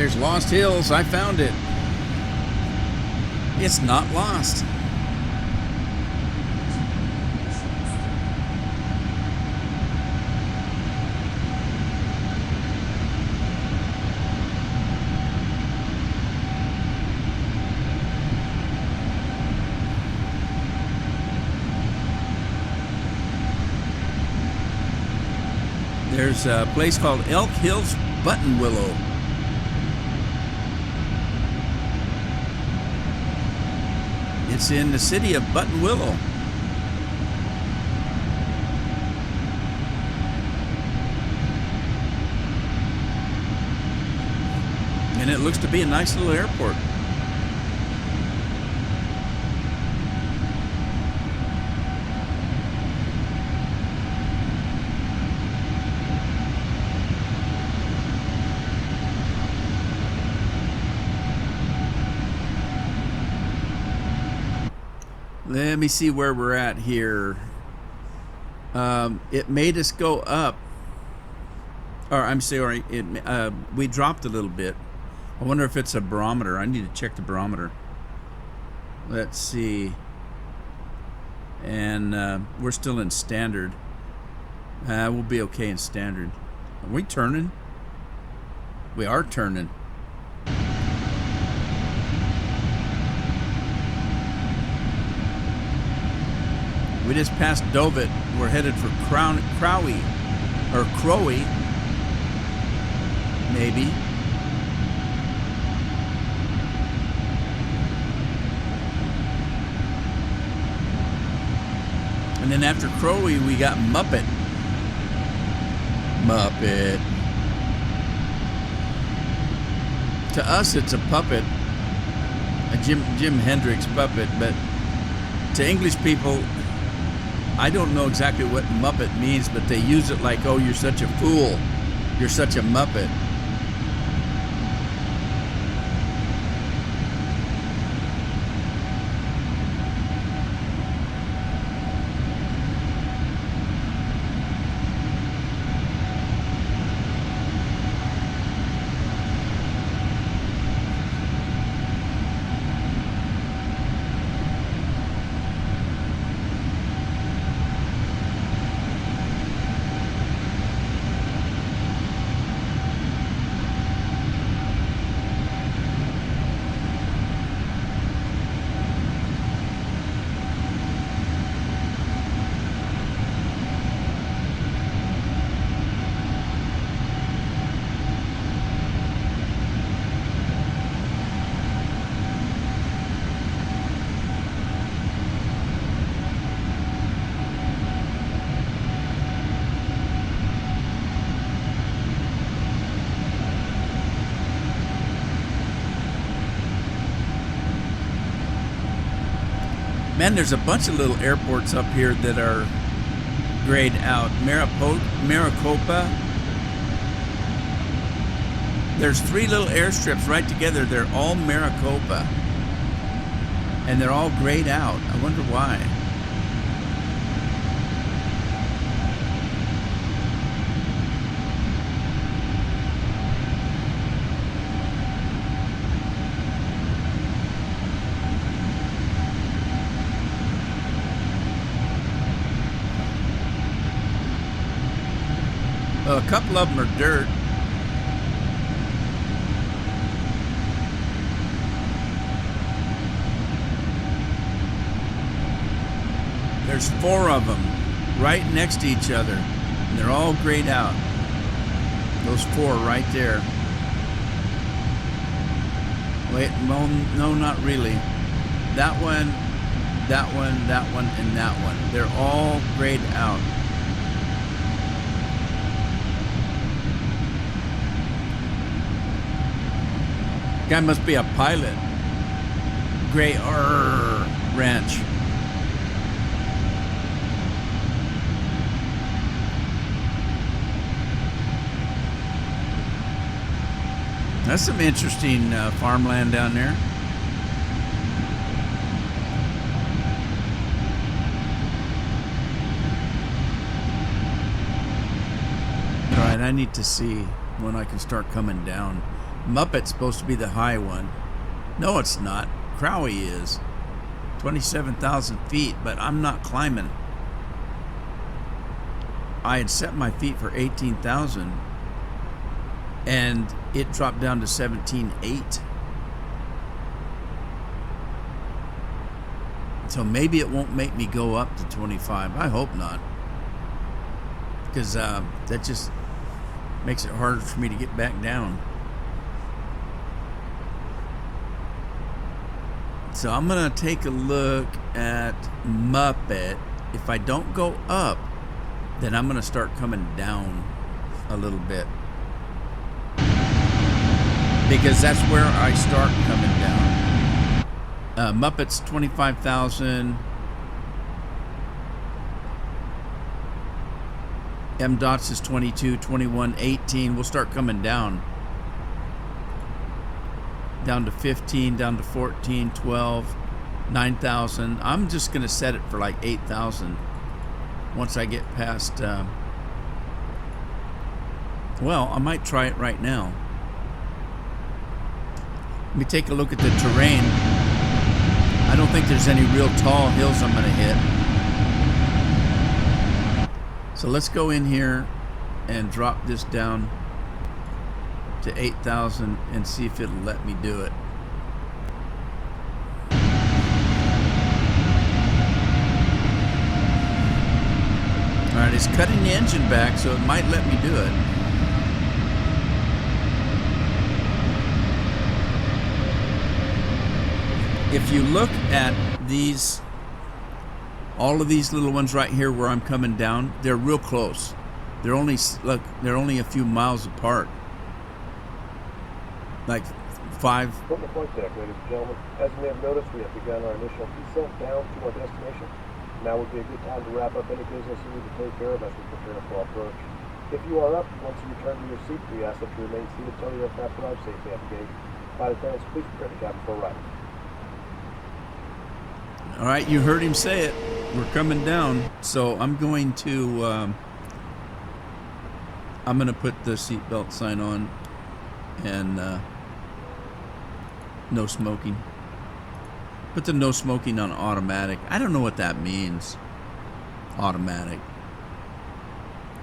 There's Lost Hills. I found it. It's not lost. There's a place called Elk Hills Button Willow. It's in the city of Button Willow. And it looks to be a nice little airport. Let me see where we're at here. It made us go up. Or I'm sorry, we dropped a little bit. I wonder if it's a barometer. I need to check the barometer. Let's see. And we're still in standard. We'll be okay in standard. Are we turning? We are turning. We just passed Dovet. We're headed for Crowey, or Crowey, maybe. And then after Crowey, we got Muppet. Muppet. To us, it's a puppet, a Jim Hendrix puppet, but to English people, I don't know exactly what Muppet means, but they use it like, oh, you're such a fool. You're such a Muppet. Man, there's a bunch of little airports up here that are grayed out. Maricopa. There's 3 little airstrips right together. They're all Maricopa. And they're all grayed out. I wonder why. A couple of them are dirt. There's 4 of them right next to each other. And they're all grayed out. Those 4 right there. Wait, no, not really. That one, that one, that one, and that one. They're all grayed out. Guy must be a pilot. Gray Ranch. That's some interesting farmland down there. All right, I need to see when I can start coming down. Muppet's supposed to be the high one. No, it's not. Crowley is. 27,000 feet, but I'm not climbing. I had set my feet for 18,000 and it dropped down to 17,800. So maybe it won't make me go up to 25. I hope not. Because that just makes it harder for me to get back down. So I'm going to take a look at Muppet. If I don't go up, then I'm going to start coming down a little bit. Because that's where I start coming down. Muppet's 25,000. M-Dots is 22, 21, 18. We'll start coming down. Down to 15, down to 14, 12, 9,000. I'm just going to set it for like 8,000 once I get past... well, I might try it right now. Let me take a look at the terrain. I don't think there's any real tall hills I'm going to hit. So let's go in here and drop this down to 8,000 and see if it'll let me do it. Alright, it's cutting the engine back, so it might let me do it. If you look at these, all of these little ones right here where I'm coming down, they're real close. They're only, look, they're only a few miles apart. Like 5. From the flight deck, ladies and gentlemen, as you may have noticed, we have begun our initial descent down to our destination. Now would be a good time to wrap up any business you need to take care of as we prepare for approach. If you are up, once you return to your seat, we ask that you remain seated until your aircraft arrives safely at the gate. Flight attendants, please prepare the cabin for a ride. All right, you heard him say it. We're coming down. So I'm going to put the seatbelt sign on and no smoking. Put the no smoking on automatic. I don't know what that means. Automatic.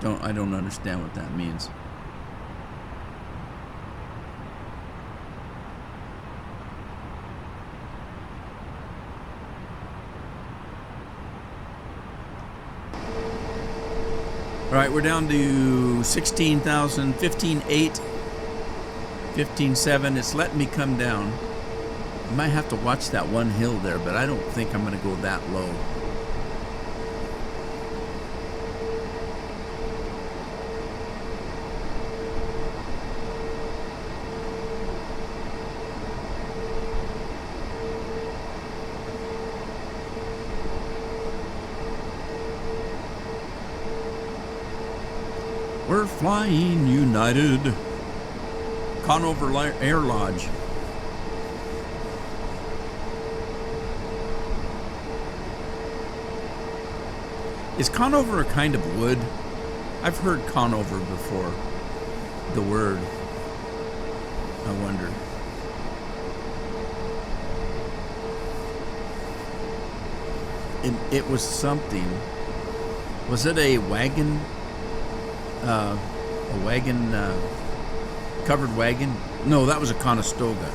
I don't understand what that means. All right, we're down to 16,000, 15,800, 15,700. It's letting me come down. I might have to watch that one hill there, but I don't think I'm going to go that low. We're flying United. Conover Air Lodge. Is conover a kind of wood? I've heard conover before. The word. I wonder. It was something. Was it a wagon? Covered wagon? No, that was a Conestoga.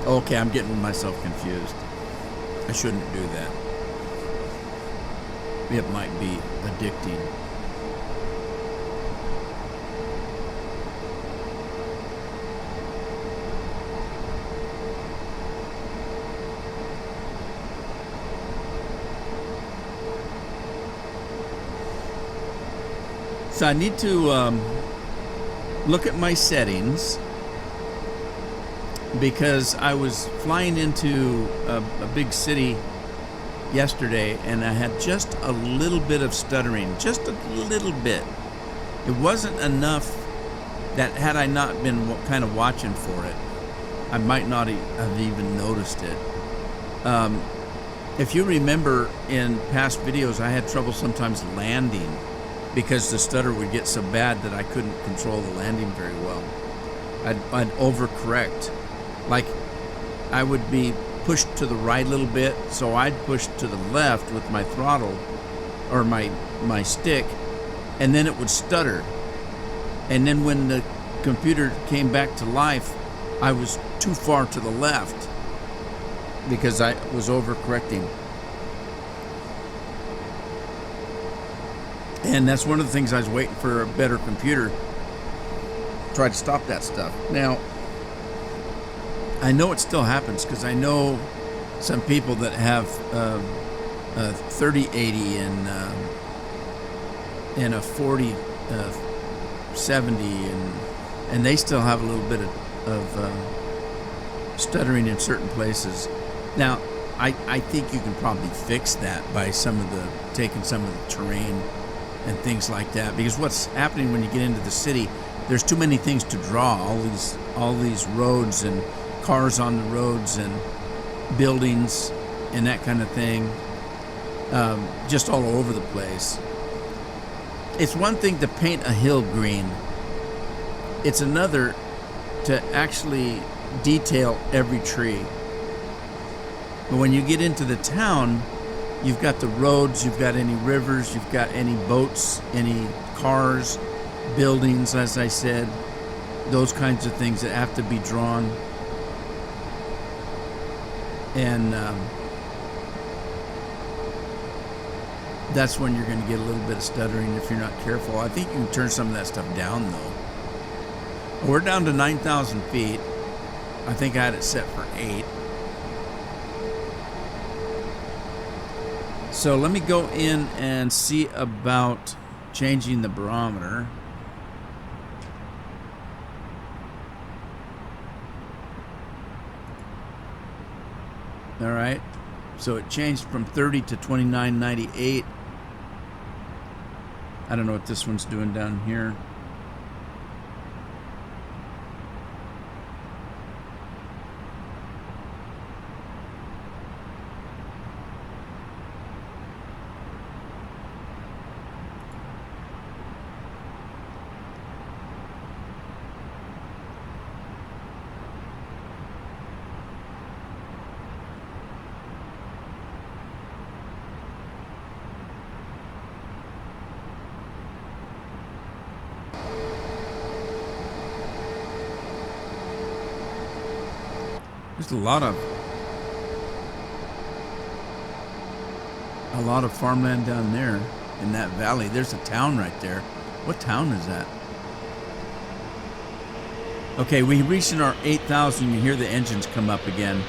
Okay, I'm getting myself confused. I shouldn't do that. It might be addicting. So I need to look at my settings because I was flying into a big city yesterday and I had just a little bit of stuttering, just a little bit. It wasn't enough that had I not been kind of watching for it, I might not have even noticed it. If you remember in past videos, I had trouble sometimes landing because the stutter would get so bad that I couldn't control the landing very well. I'd overcorrect. Like, I would be pushed to the right a little bit, so I'd push to the left with my throttle or my stick, and then it would stutter. And then when the computer came back to life, I was too far to the left because I was overcorrecting. And that's one of the things I was waiting for, a better computer. Try to stop that stuff. Now, I know it still happens because I know some people that have a 3080 and a 4070, and they still have a little bit of stuttering in certain places. Now, I think you can probably fix that by taking some of the terrain and things like that, because what's happening when you get into the city, there's too many things to draw, all these roads and cars on the roads and buildings and that kind of thing, just all over the place. It's one thing to paint a hill green. It's another to actually detail every tree. But when you get into the town, you've got the roads, you've got any rivers, you've got any boats, any cars, buildings, as I said, those kinds of things that have to be drawn. And that's when you're going to get a little bit of stuttering if you're not careful. I think you can turn some of that stuff down, though. We're down to 9,000 feet. I think I had it set for 8. So let me go in and see about changing the barometer. All right, so it changed from 30 to 29.98. I don't know what this one's doing down here. There's a lot of farmland down there in that valley. There's a town right there. What town is that? Okay, we reached our 8,000. You hear the engines come up again.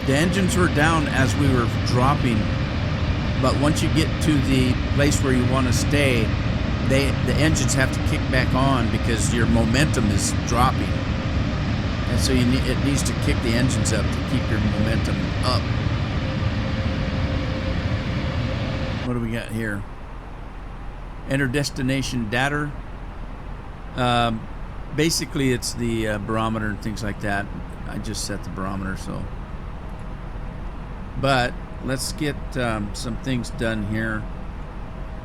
The engines were down as we were dropping, but once you get to the place where you want to stay, the engines have to kick back on because your momentum is dropping. And so it needs to kick the engines up to keep your momentum up. What do we got here? Enter destination data. Basically, it's the barometer and things like that. I just set the barometer, so. But let's get some things done here.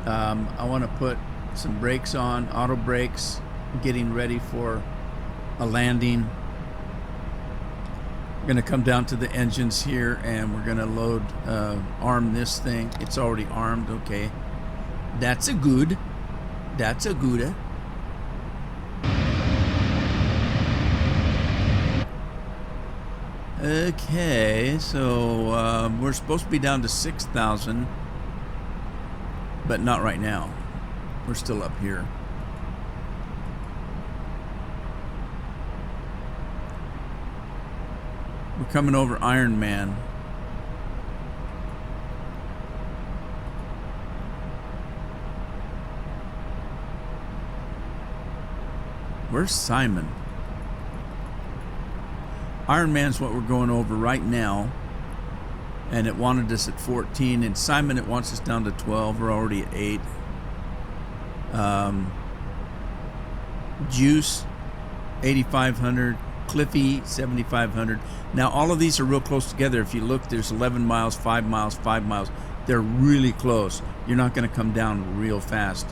I want to put some brakes on, auto brakes, getting ready for a landing. We're going to come down to the engines here, and we're going to load, arm this thing. It's already armed, okay. That's a good. That's a good. Okay, so we're supposed to be down to 6,000, but not right now. We're still up here. We're coming over Iron Man. Where's Simon? Iron Man's what we're going over right now. And it wanted us at 14. And Simon, it wants us down to 12. We're already at 8. Juice, 8,500. Cliffy, 7,500. Now, all of these are real close together. If you look, there's 11 miles, 5 miles, 5 miles. They're really close. You're not going to come down real fast.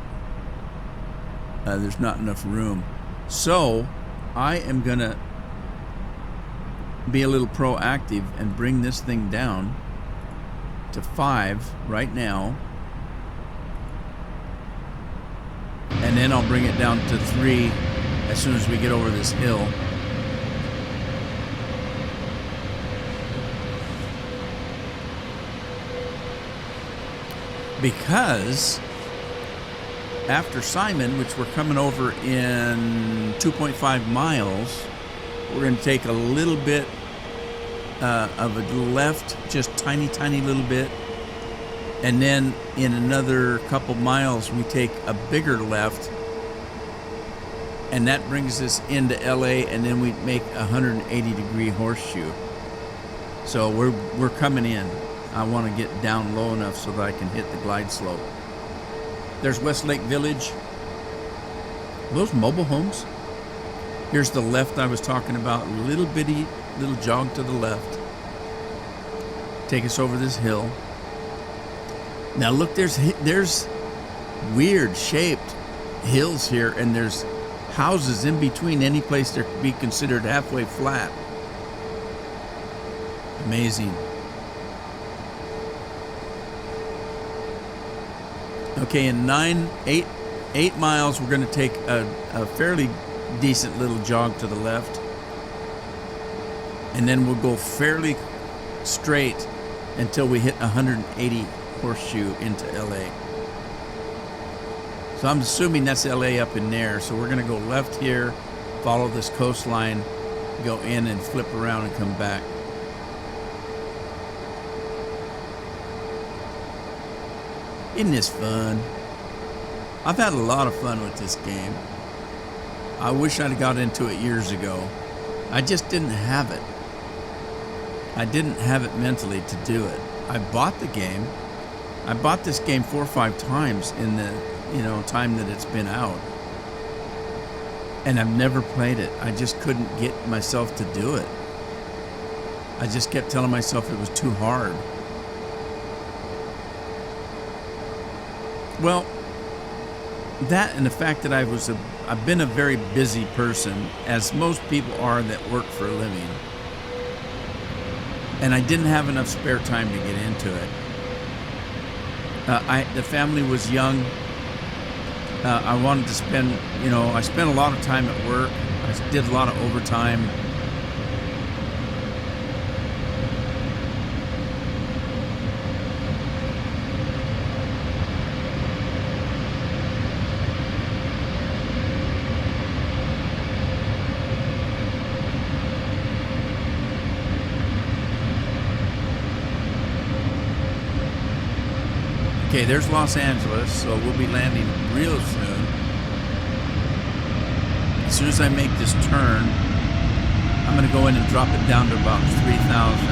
There's not enough room. So, I am going to be a little proactive and bring this thing down to 5 right now. And then I'll bring it down to 3 as soon as we get over this hill. Because after Simon, which we're coming over in 2.5 miles, we're going to take a little bit of a left, just tiny little bit. And then in another couple miles, we take a bigger left. And that brings us into LA, and then we make a 180-degree horseshoe. So we're coming in. I want to get down low enough so that I can hit the glide slope. There's Westlake Village. Those mobile homes. Here's the left I was talking about. Little bitty, little jog to the left. Take us over this hill. Now look, there's weird shaped hills here, and there's houses in between any place that could be considered halfway flat. Amazing. Okay, in 8 miles, we're going to take a fairly decent little jog to the left. And then we'll go fairly straight until we hit 180 horseshoe into LA. So I'm assuming that's LA up in there. So we're going to go left here, follow this coastline, go in and flip around and come back. Isn't this fun? I've had a lot of fun with this game. I wish I'd got into it years ago. I just didn't have it. I didn't have it mentally to do it. I bought the game. I bought this game 4 or 5 times in the time that it's been out. And I've never played it. I just couldn't get myself to do it. I just kept telling myself it was too hard. Well, that and the fact that I've been a very busy person, as most people are that work for a living. And I didn't have enough spare time to get into it. The family was young. I wanted to spend, I spent a lot of time at work. I did a lot of overtime. Okay, there's Los Angeles, so we'll be landing real soon. As soon as I make this turn, I'm going to go in and drop it down to about 3,000.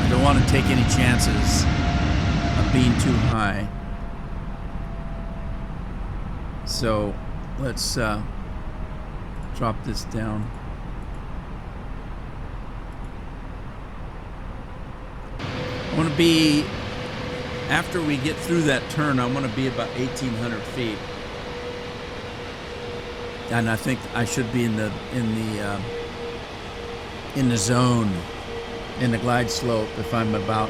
I don't want to take any chances of being too high. So let's drop this down. I want to be, after we get through that turn, I want to be about 1,800 feet. And I think I should be in the zone, in the glide slope, if I'm about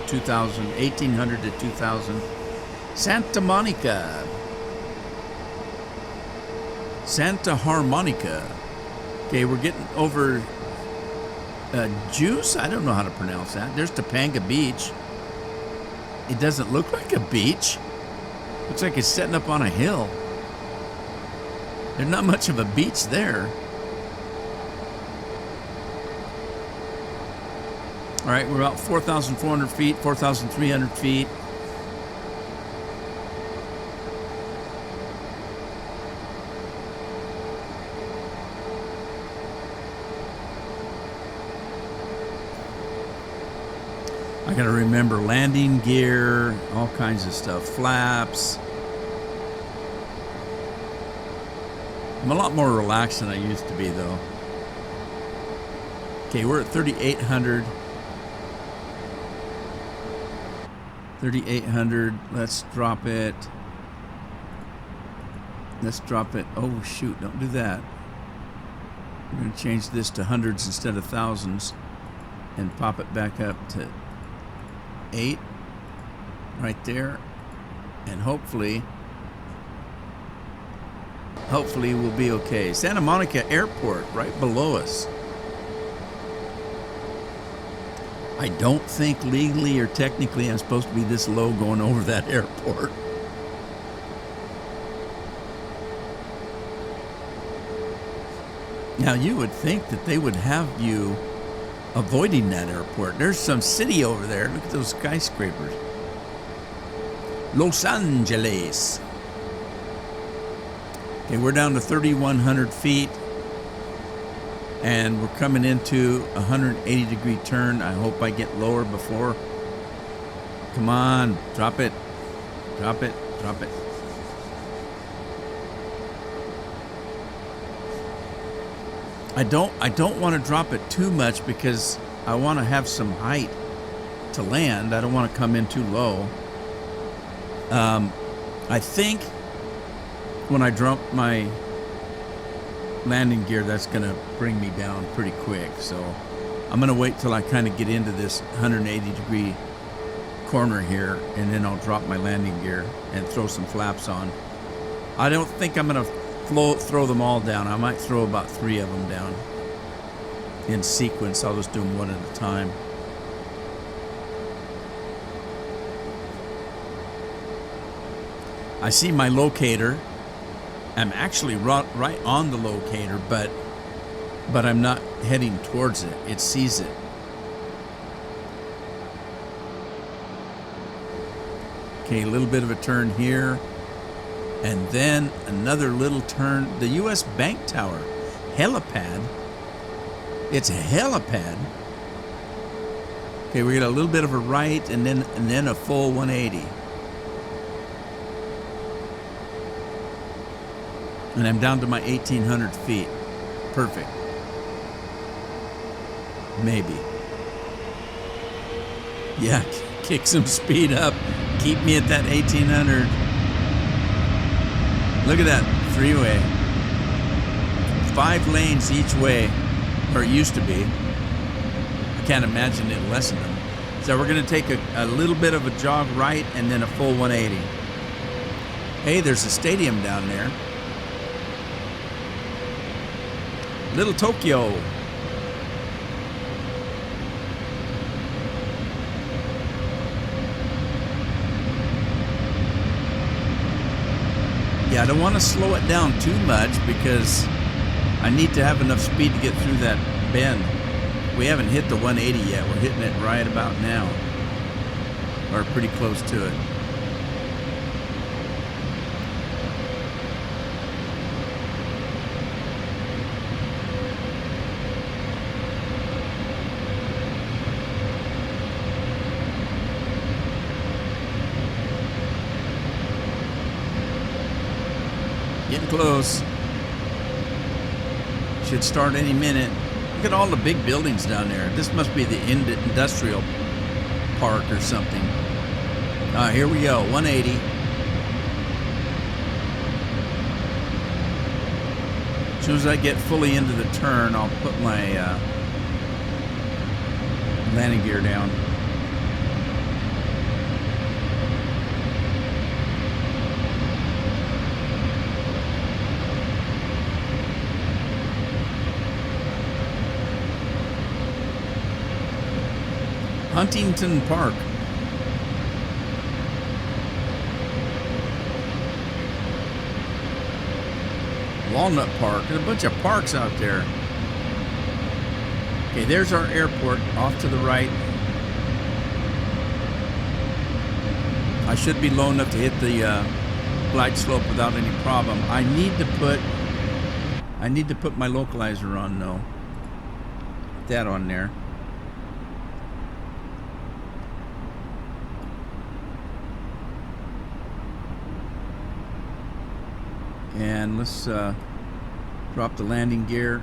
2,000, 1,800 to 2,000. Santa Monica. Santa Harmonica. Okay, we're getting over Juice? I don't know how to pronounce that. There's Topanga Beach. It doesn't look like a beach. Looks like it's setting up on a hill. There's not much of a beach there. All right, we're about 4,400 feet, 4,300 feet. I gotta remember landing gear, all kinds of stuff, flaps. I'm a lot more relaxed than I used to be, though. Okay, we're at 3,800. 3,800. Let's drop it Let's drop it. Oh, shoot. Don't do that. We're going to change this to hundreds instead of thousands and pop it back up to 8 right there. And hopefully we'll be okay. Santa Monica Airport right below us. I don't think legally or technically I'm supposed to be this low going over that airport. Now, you would think that they would have you avoiding that airport. There's some city over there. Look at those skyscrapers. Los Angeles. Okay, we're down to 3,100 feet. And we're coming into a 180-degree turn. I hope I get lower before. Come on, drop it. Drop it, drop it. I don't want to drop it too much because I want to have some height to land. I don't want to come in too low. I think when I drop my landing gear, that's going to bring me down pretty quick. So I'm going to wait till I kind of get into this 180-degree corner here, and then I'll drop my landing gear and throw some flaps on. I don't think I'm going to throw them all down. I might throw about 3 of them down in sequence. I'll just do them one at a time. I see my locator. I'm actually right on the locator, but I'm not heading towards it. It sees it. Okay, a little bit of a turn here. And then another little turn. The U.S. Bank Tower. Helipad. It's a helipad. Okay, we got a little bit of a right and then a full 180. And I'm down to my 1,800 feet. Perfect. Maybe. Yeah, kick some speed up. Keep me at that 1,800. Look at that freeway. 5 lanes each way, or it used to be. I can't imagine it'll lessen them. So we're going to take a little bit of a jog right and then a full 180. Hey, there's a stadium down there. Little Tokyo. Yeah, I don't want to slow it down too much because I need to have enough speed to get through that bend. We haven't hit the 180 yet. We're hitting it right about now, or pretty close to it. Getting close. Should start any minute. Look at all the big buildings down there. This must be the industrial park or something. Here we go, 180. As soon as I get fully into the turn, I'll put my landing gear down. Huntington Park. Walnut Park. There's a bunch of parks out there. Okay, there's our airport off to the right. I should be low enough to hit the glide slope without any problem. I need to put my localizer on though. Put that on there. And let's drop the landing gear.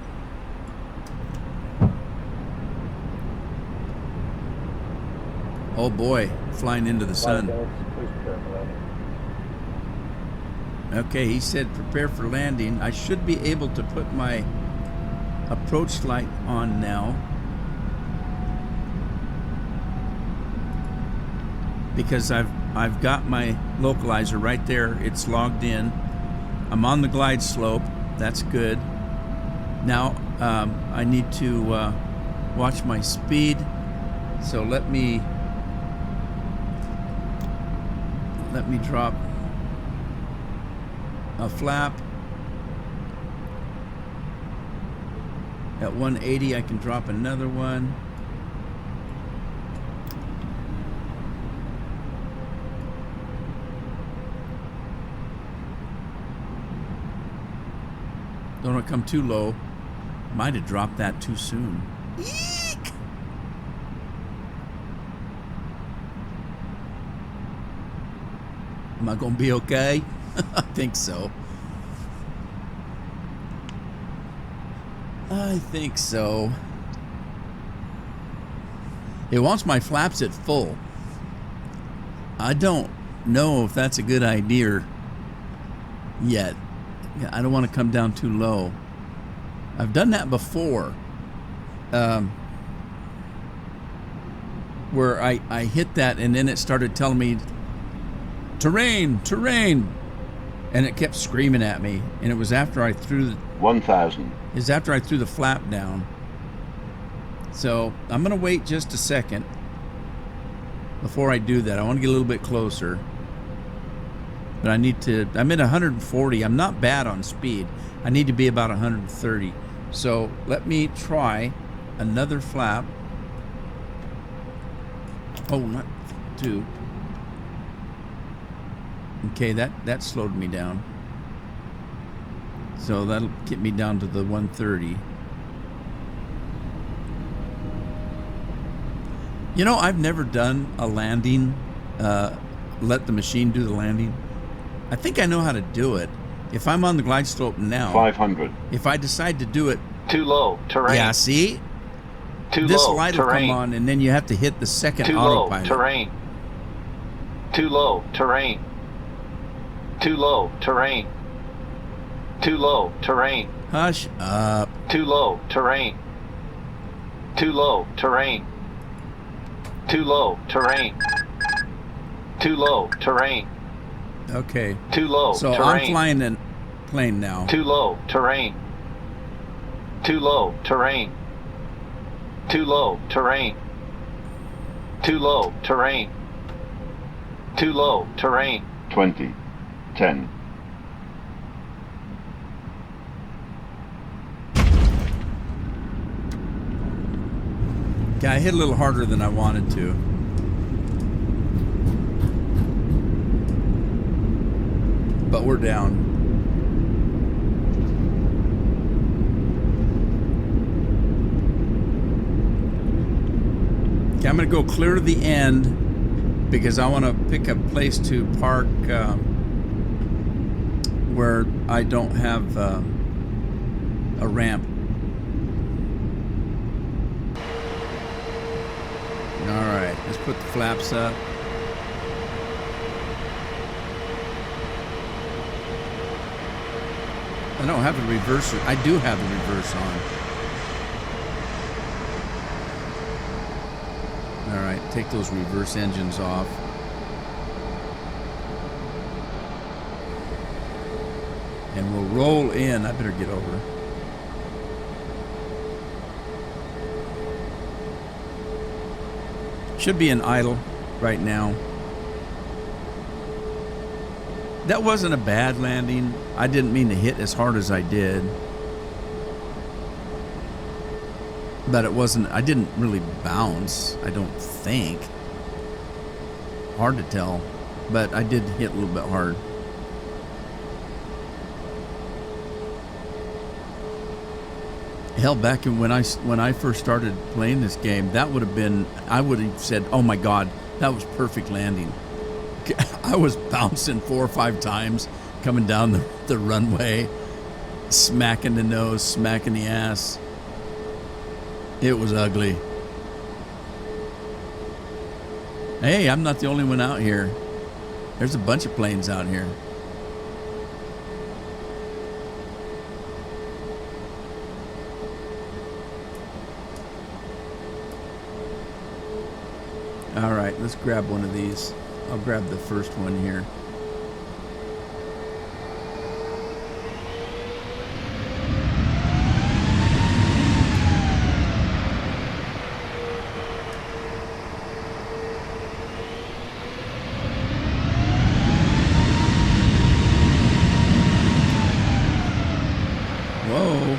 Oh boy, flying into the sun. Please prepare for landing. Okay, he said prepare for landing. I should be able to put my approach light on now, because I've got my localizer right there. It's logged in. I'm on the glide slope. That's good. Now I need to watch my speed. So let me drop a flap. At 180 I can drop another one. Don't want to come too low. Might have dropped that too soon. Eek! Am I gonna be okay? I think so. I think so. It wants my flaps at full. I don't know if that's a good idea yet. I don't want to come down too low. I've done that before. Where I hit that and then it started telling me terrain, terrain, and it kept screaming at me. And it was after I threw the 1,000. Is after I threw the flap down. So I'm gonna wait just a second before I do that. I want to get a little bit closer, but I need to. I'm at 140. I'm not bad on speed. I need to be about 130. So let me try another flap. Oh, not two. Okay, that slowed me down. So that'll get me down to the 130. You know, I've never done a landing, let the machine do the landing. I think I know how to do it. If I'm on the glide slope now, 500. if I decide to do it, Too low. Terrain. yeah, see? Too This low. light will Terrain. come on and then you have to hit the second Too low. autopilot. Terrain. Too low. Terrain. Too low. Terrain. Too low. Terrain. Hush up. Too low. Terrain. Too low. Terrain. Too low. Terrain. Too low. Terrain. Okay. Too low. So terrain. I'm flying a plane now. Too low. Terrain. Too low. Terrain. Too low. Terrain. Too low. Terrain. Too low. Terrain. 20. 10. Okay, I hit a little harder than I wanted to. But we're down. Okay, I'm going to go clear to the end because I want to pick a place to park where I don't have a ramp. All right, let's put the flaps up. I don't have the reverser. I do have the reverse on. All right, take those reverse engines off. And we'll roll in. I better get over. Should be in idle right now. That wasn't a bad landing. I didn't mean to hit as hard as I did. But it wasn't, I didn't really bounce, I don't think. Hard to tell. But I did hit a little bit hard. Hell, back in when I first started playing this game, that would have been, I would have said, oh my God, that was perfect landing. I was bouncing 4 or 5 times coming down the runway, smacking the nose, smacking the ass. It was ugly. Hey, I'm not the only one out here. There's a bunch of planes out here. All right, let's grab one of these. I'll grab the first one here. Whoa.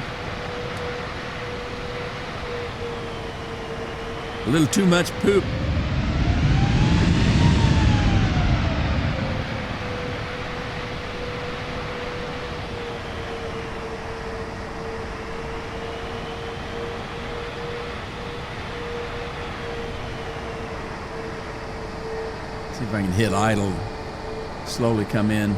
A little too much poop. See if I can hit idle, slowly come in.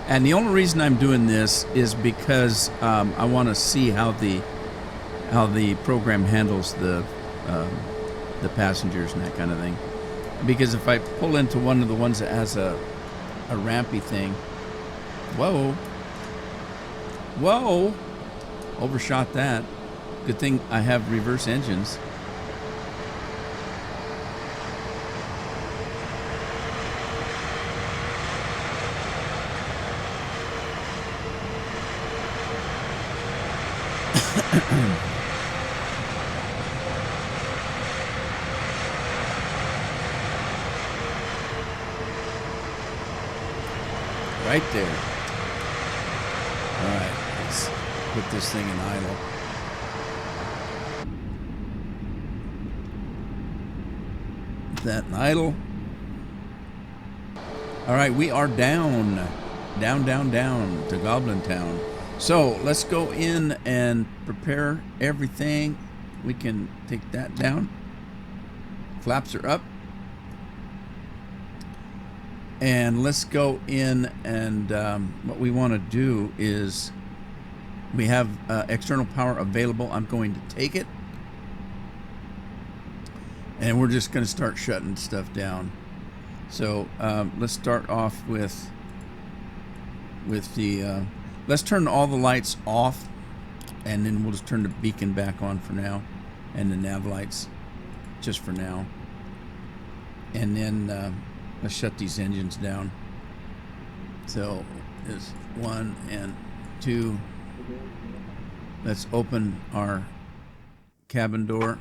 And the only reason I'm doing this is because I want to see how the program handles the passengers and that kind of thing. Because if I pull into one of the ones that has a rampy thing, whoa, overshot that. Good thing I have reverse engines. Right there. All right, let's put this thing in idle. Put that in idle. All right, we are down to Goblin Town. So let's go in and prepare everything. We can take that down. Flaps are up. And let's go in and what we want to do is we have external power available. I'm going to take it. And we're just going to start shutting stuff down. So let's start off with the... let's turn all the lights off. And then we'll just turn the beacon back on for now. And the nav lights just for now. And then... let's shut these engines down. So there's 1 and 2. Let's open our cabin door.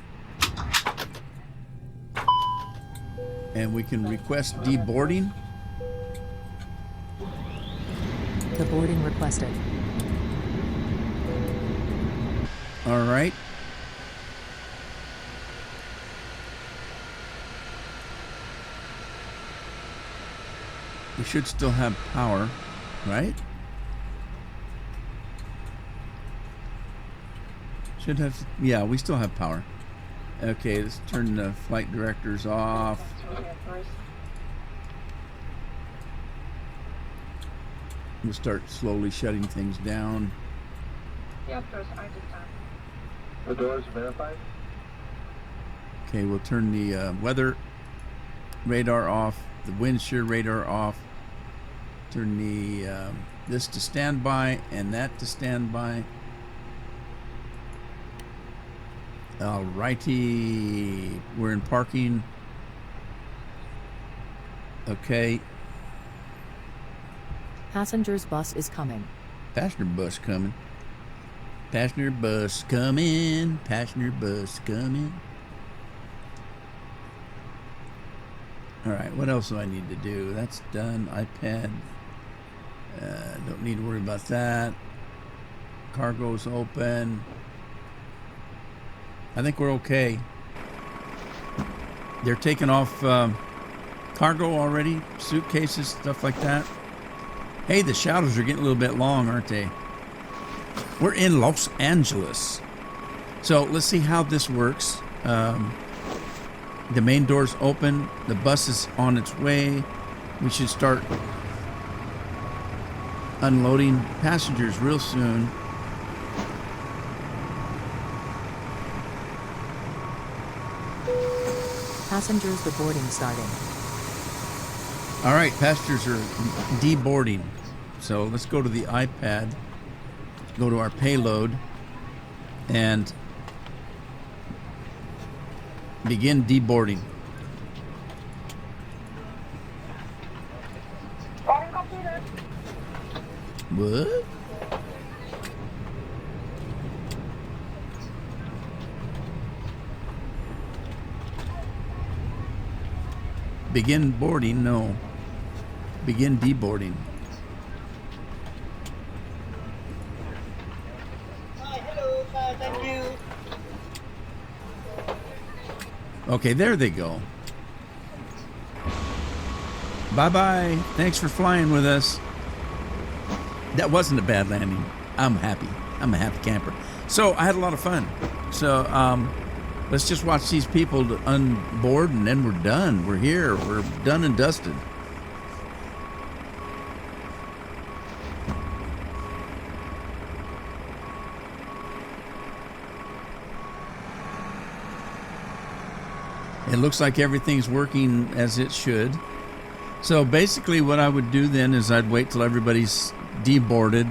And we can request deboarding. The boarding requested. All right. We should still have power, right? Should have, yeah, we still have power. Okay, let's turn the flight directors off. We'll start slowly shutting things down. The doors verified. Okay, we'll turn the weather radar off, the wind shear radar off. Turn the this to standby and that to standby. Alrighty, we're in parking. Okay. Passengers bus is coming. Passenger bus coming. Passenger bus coming. Passenger bus coming. Alright, what else do I need to do? That's done. iPad. Don't need to worry about that. Cargo's open. I think we're okay. They're taking off cargo already. Suitcases, stuff like that. Hey, the shadows are getting a little bit long, aren't they? We're in Los Angeles. So let's see how this works. The main door's open. The bus is on its way. We should start unloading passengers real soon. Passengers, the boarding starting. All right, passengers are deboarding. So let's go to the iPad, go to our payload, and Begin deboarding. Boarding completed. What? Begin boarding? No. Begin deboarding. Hello, sir. Thank you. Okay, there they go. Bye-bye. Thanks for flying with us. That wasn't a bad landing. I'm happy. I'm a happy camper. So I had a lot of fun. So let's just watch these people unboard, and then we're done. We're here. We're done and dusted. It looks like everything's working as it should. So basically what I would do then is I'd wait till everybody's deboarded.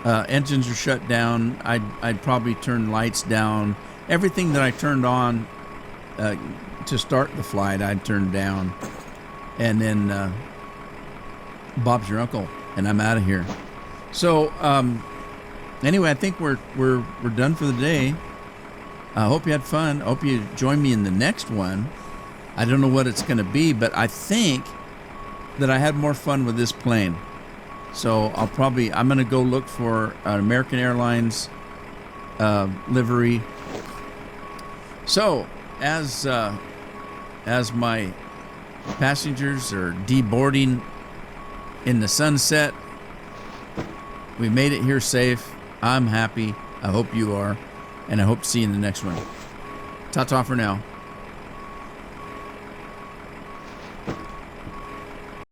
Engines are shut down. I'd probably turn lights down. Everything that I turned on to start the flight, I'd turn down. And then Bob's your uncle, and I'm out of here. So anyway, I think we're done for the day. I hope you had fun. I hope you join me in the next one. I don't know what it's going to be, but I think that I had more fun with this plane. So I'm going to go look for an American Airlines livery. So as my passengers are deboarding in the sunset, we made it here safe. I'm happy. I hope you are. And I hope to see you in the next one. Ta-ta for now.